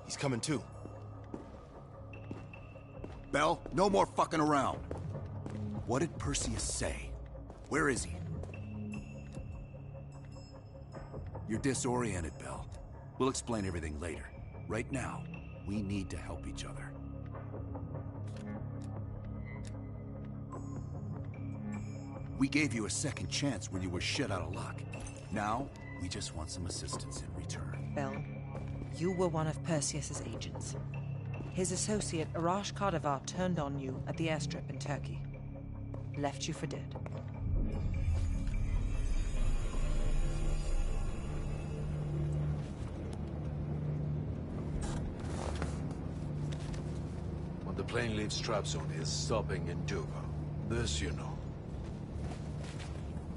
He's coming too. Bell, no more fucking around. What did Perseus say? Where is he? You're disoriented, Bell. We'll explain everything later. Right now, we need to help each other. We gave you a second chance when you were shit out of luck. Now, we just want some assistance in return. Bell, you were one of Perseus's agents. His associate, Arash Kardavar, turned on you at the airstrip in Turkey. Left you for dead. When the plane leaves Trabzon, it's stopping in Duba. This you know.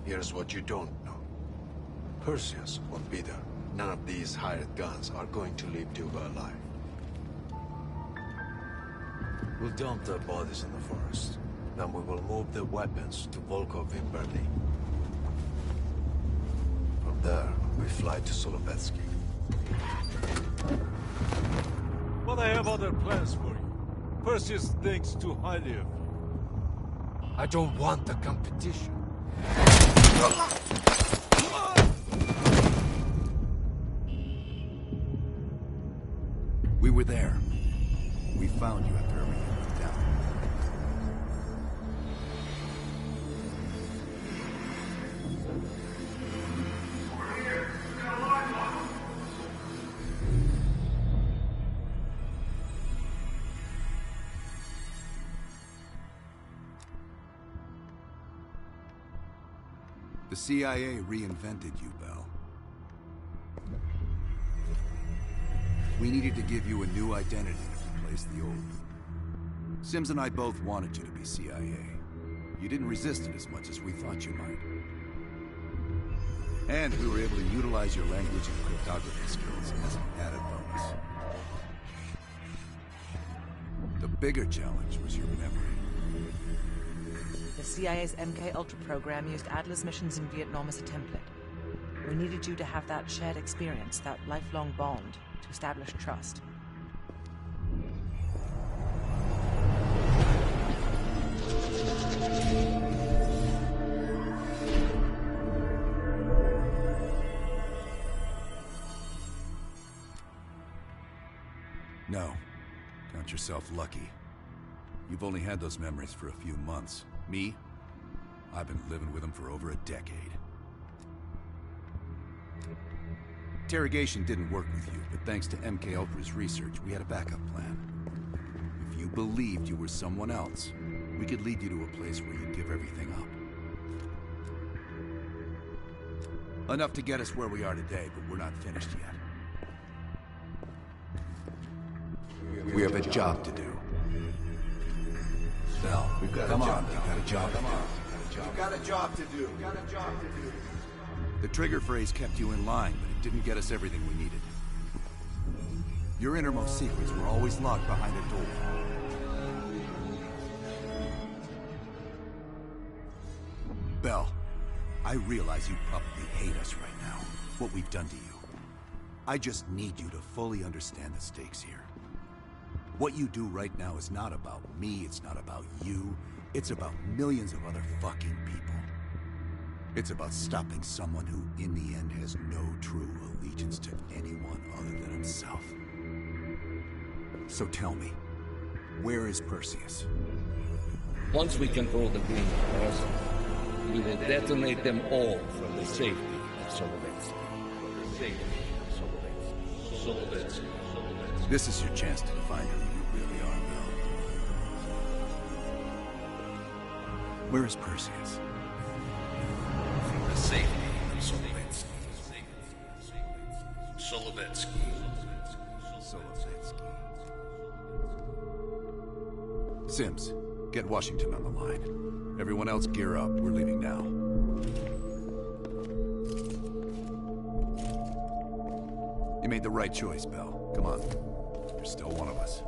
Here's what you don't know. Perseus won't be there. None of these hired guns are going to leave Duba alive. We'll dump their bodies in the forest. Then we will move the weapons to Volkov in Berlin. From there, we fly to Solovetsky. But I have other plans for you. Perseus thinks too highly of you. I don't want the competition. We were there. We found you after everything went down. The CIA reinvented you, Bell. We needed to give you a new identity to replace the old. Sims and I both wanted you to be CIA. You didn't resist it as much as we thought you might. And we were able to utilize your language and cryptography skills as an added bonus. The bigger challenge was your memory. The CIA's MK-Ultra program used Adler's missions in Vietnam as a template. We needed you to have that shared experience, that lifelong bond, to establish trust. No. Count yourself lucky. You've only had those memories for a few months. Me? I've been living with them for over a decade. Interrogation didn't work with you, but thanks to MK Ultra's research, we had a backup plan. If you believed you were someone else, we could lead you to a place where you'd give everything up. Enough to get us where we are today, but we're not finished yet. We have a job to do. Bell, come on, we've got a job to do. We've got a job to do. The trigger phrase kept you in line, but it didn't get us everything we needed. Your innermost secrets were always locked behind a door. Bell, I realize you probably hate us right now, what we've done to you. I just need you to fully understand the stakes here. What you do right now is not about me, it's not about you, it's about millions of other fucking people. It's about stopping someone who, in the end, has no true allegiance to anyone other than himself. So tell me, where is Perseus? Once we control the Green Cross, we will detonate them all from the safety of Solovetsky. This is your chance to define who you really are, Bell. Where is Perseus? From the safety of Solovetsky. Sims, get Washington on the line. Everyone else gear up. We're leaving now. You made the right choice, Bell. Come on. You're still one of us.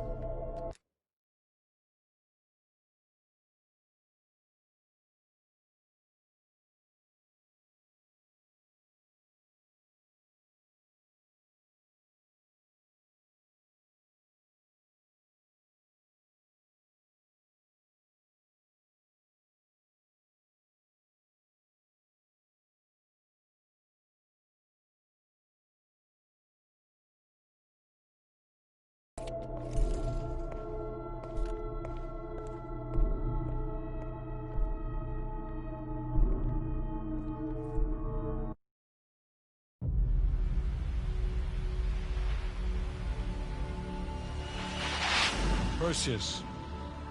Perseus.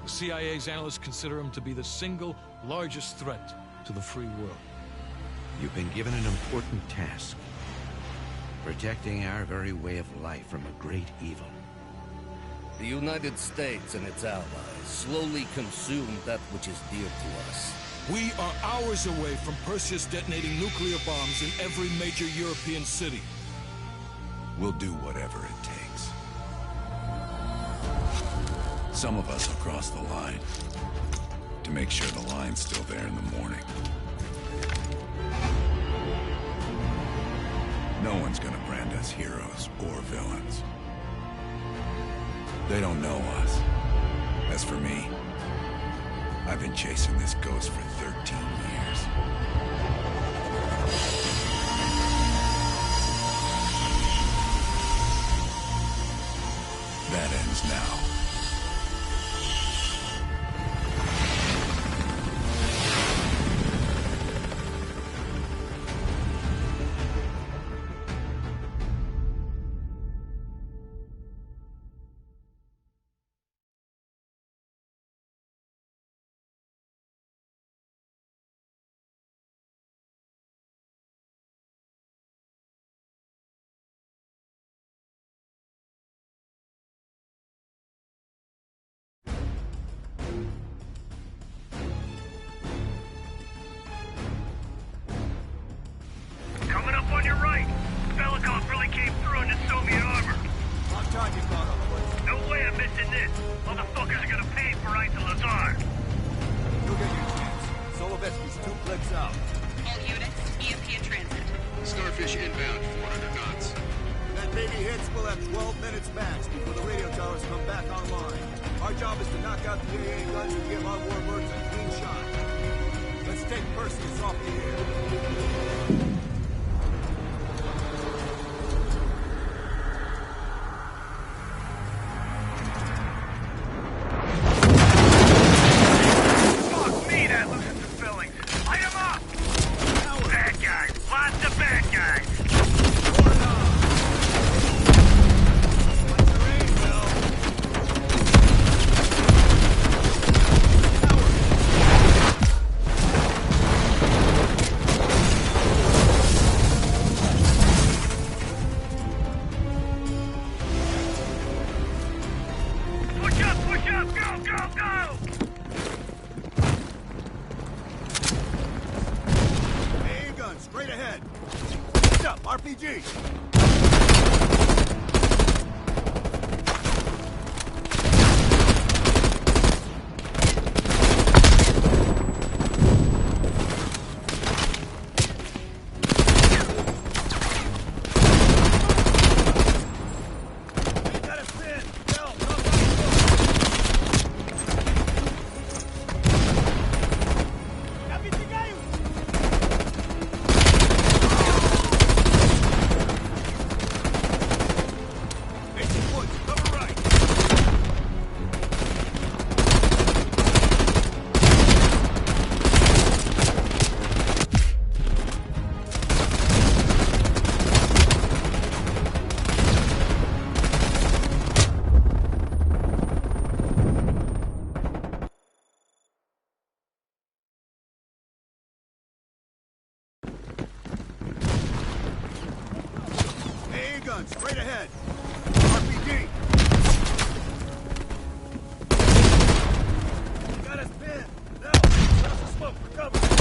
The CIA's analysts consider him to be the single largest threat to the free world. You've been given an important task. Protecting our very way of life from a great evil. The United States and its allies slowly consume that which is dear to us. We are hours away from Perseus detonating nuclear bombs in every major European city. We'll do whatever it takes. Some of us will cross the line to make sure the line's still there in the morning. No one's gonna brand us heroes or villains. They don't know us. As for me, I've been chasing this ghost for 13 years. That ends now. south. All units, EMP in transit. Starfish inbound, 400 knots. When that baby hits, we'll have 12 minutes max before the radio towers come back online. Our job is to knock out the AA guns and give our warbirds a clean shot. Let's take Perseus off the air. Straight ahead. RPG. Got us pinned. Now, cross the smoke for cover.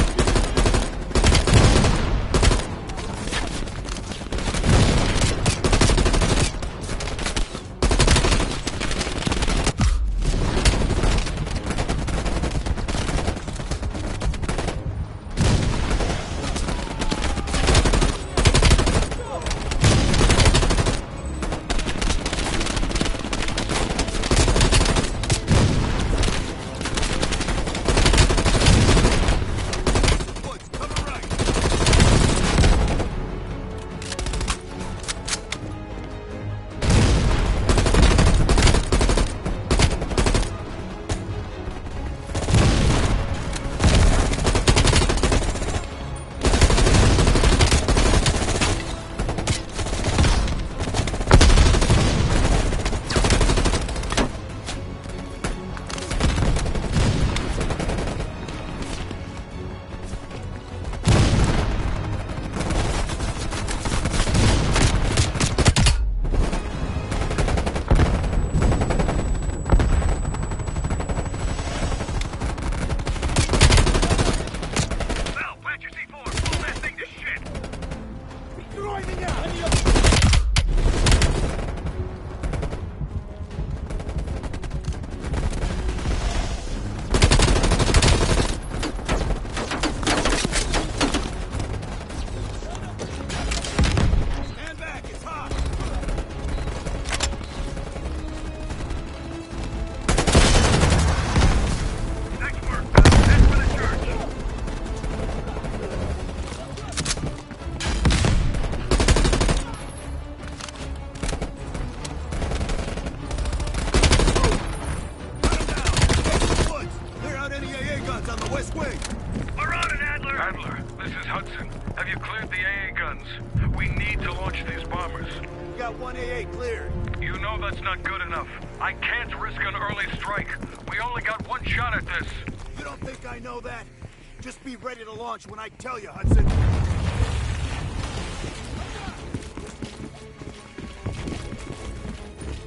When I tell you, Hudson.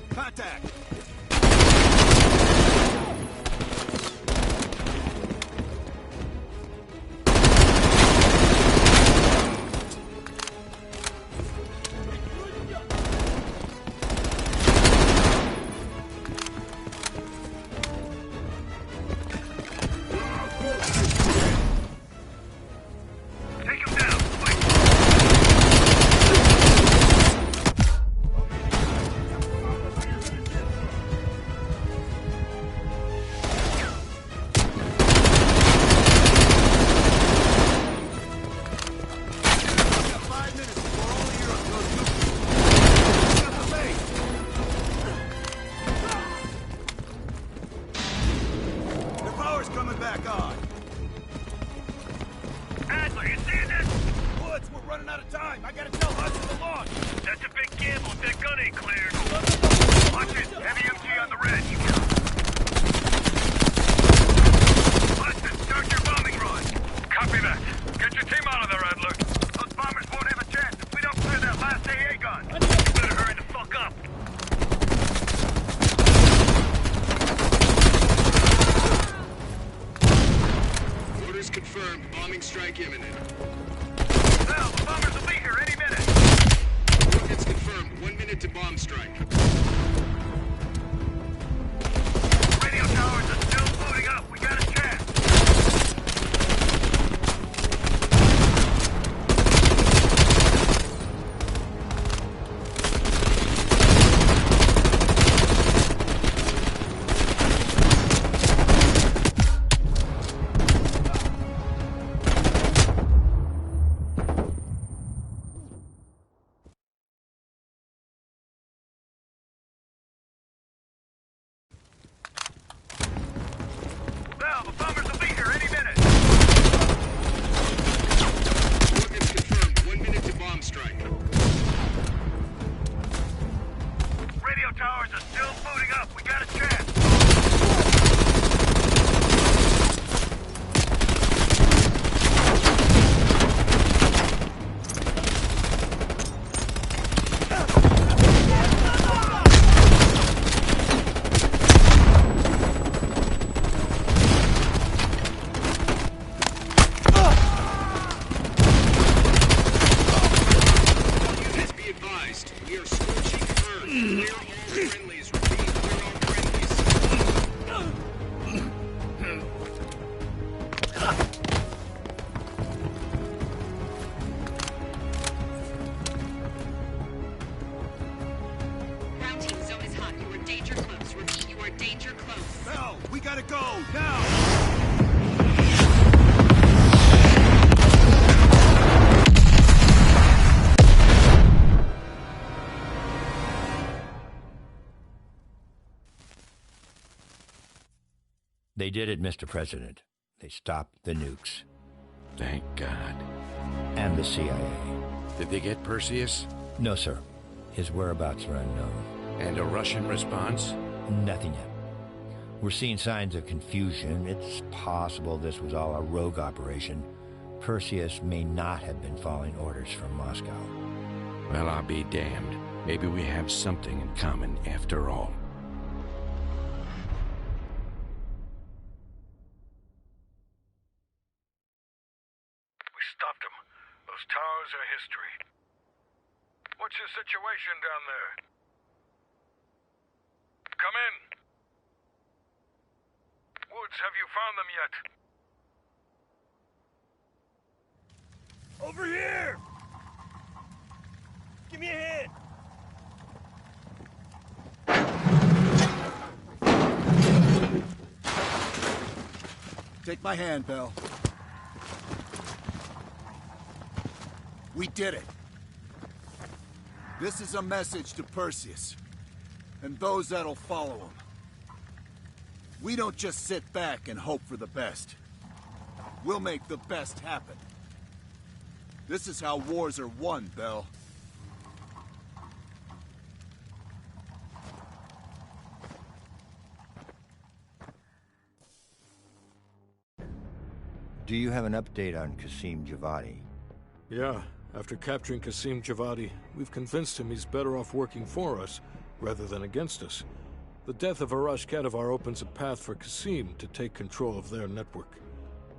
Contact. back on! Adler, you seeing this? Woods, we're running out of time. I gotta tell Hudson to launch. That's a big gamble if that gun ain't cleared. Watch it. Heavy MG on the red. Hudson, start your bombing run. Copy that. Get your team out of there, Adler. Those bombers won't have a chance if we don't clear that last AA gun. You better hurry the fuck up. Orders confirmed. Bombing strike imminent. Val, the bombers will be here any minute. Coordinates confirmed. 1 minute to bomb strike. Radio towers are still loading up. We got a chance. Val, the bombers will be here any minute. Coordinates confirmed. 1 minute to bomb strike. Radio towers are still booting up. We got a chance. Units be advised. We are scorching earth. Clear all friendlies. Repeat, clear all friendlies. Ground team, zone is hot. You are danger close. Repeat, you are danger close. Bell, we gotta go, now! They did it, Mr. President. They stopped the nukes. Thank God. And the CIA. Did they get Perseus? No, sir. His whereabouts are unknown. And a Russian response? Nothing yet. We're seeing signs of confusion. It's possible this was all a rogue operation. Perseus may not have been following orders from Moscow. Well, I'll be damned. Maybe we have something in common after all. We stopped them. Those towers are history. What's your situation down there? Come in. Woods, have you found them yet? Over here! Give me a hand! Take my hand, Bell. We did it. This is a message to Perseus, and those that'll follow him. We don't just sit back and hope for the best. We'll make the best happen. This is how wars are won, Bell. Do you have an update on Qasim Javadi? Yeah. After capturing Qasim Javadi, we've convinced him he's better off working for us, rather than against us. The death of Arash Kadivar opens a path for Qasim to take control of their network.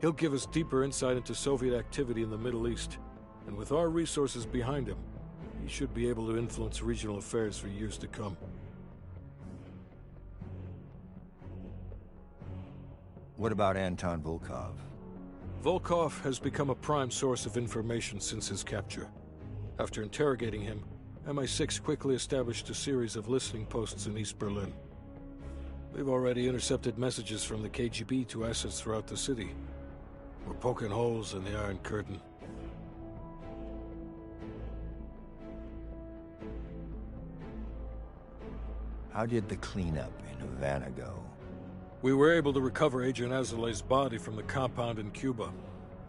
He'll give us deeper insight into Soviet activity in the Middle East, and with our resources behind him, he should be able to influence regional affairs for years to come. What about Anton Volkov? Volkov has become a prime source of information since his capture. After interrogating him, MI6 quickly established a series of listening posts in East Berlin. They've already intercepted messages from the KGB to assets throughout the city. We're poking holes in the Iron Curtain. How did the cleanup in Havana go? We were able to recover Agent Azoulay's body from the compound in Cuba.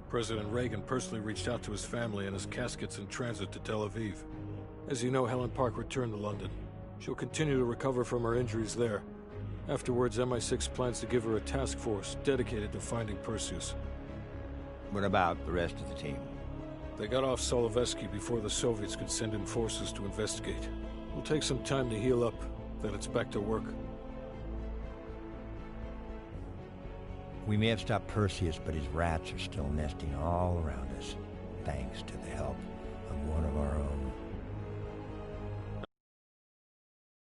President Reagan personally reached out to his family, and his casket's in transit to Tel Aviv. As you know, Helen Park returned to London. She'll continue to recover from her injuries there. Afterwards, MI6 plans to give her a task force dedicated to finding Perseus. What about the rest of the team? They got off Solovetsky before the Soviets could send in forces to investigate. It'll take some time to heal up, then it's back to work. We may have stopped Perseus, but his rats are still nesting all around us, thanks to the help of one of our own.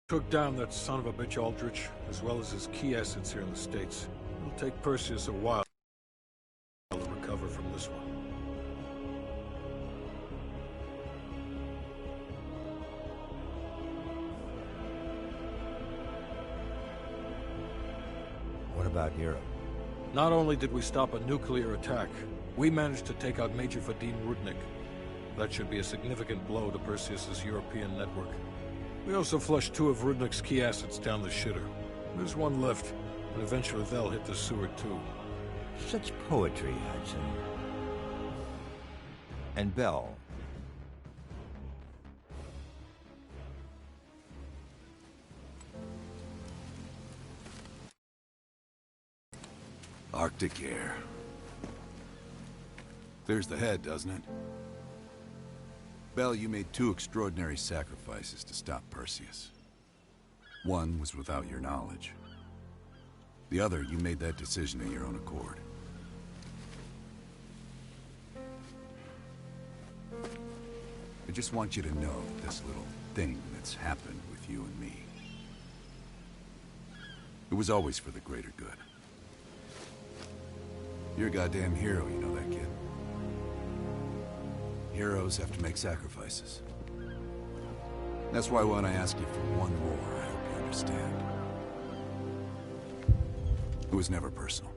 Took down that son of a bitch Aldrich, as well as his key assets here in the States. It'll take Perseus a while to recover from this one. What about Europe? Not only did we stop a nuclear attack, we managed to take out Major Vadim Rudnik. That should be a significant blow to Perseus's European network. We also flushed 2 of Rudnik's key assets down the shitter. There's one left, and eventually they'll hit the sewer too. Such poetry, Hudson. And Bell. Arctic air. Clears the head, doesn't it? Bell, you made 2 extraordinary sacrifices to stop Perseus. One was without your knowledge. The other, you made that decision of your own accord. I just want you to know this little thing that's happened with you and me. It was always for the greater good. You're a goddamn hero, you know that, kid. Heroes have to make sacrifices. That's why when I ask you for one more, I hope you understand. It was never personal.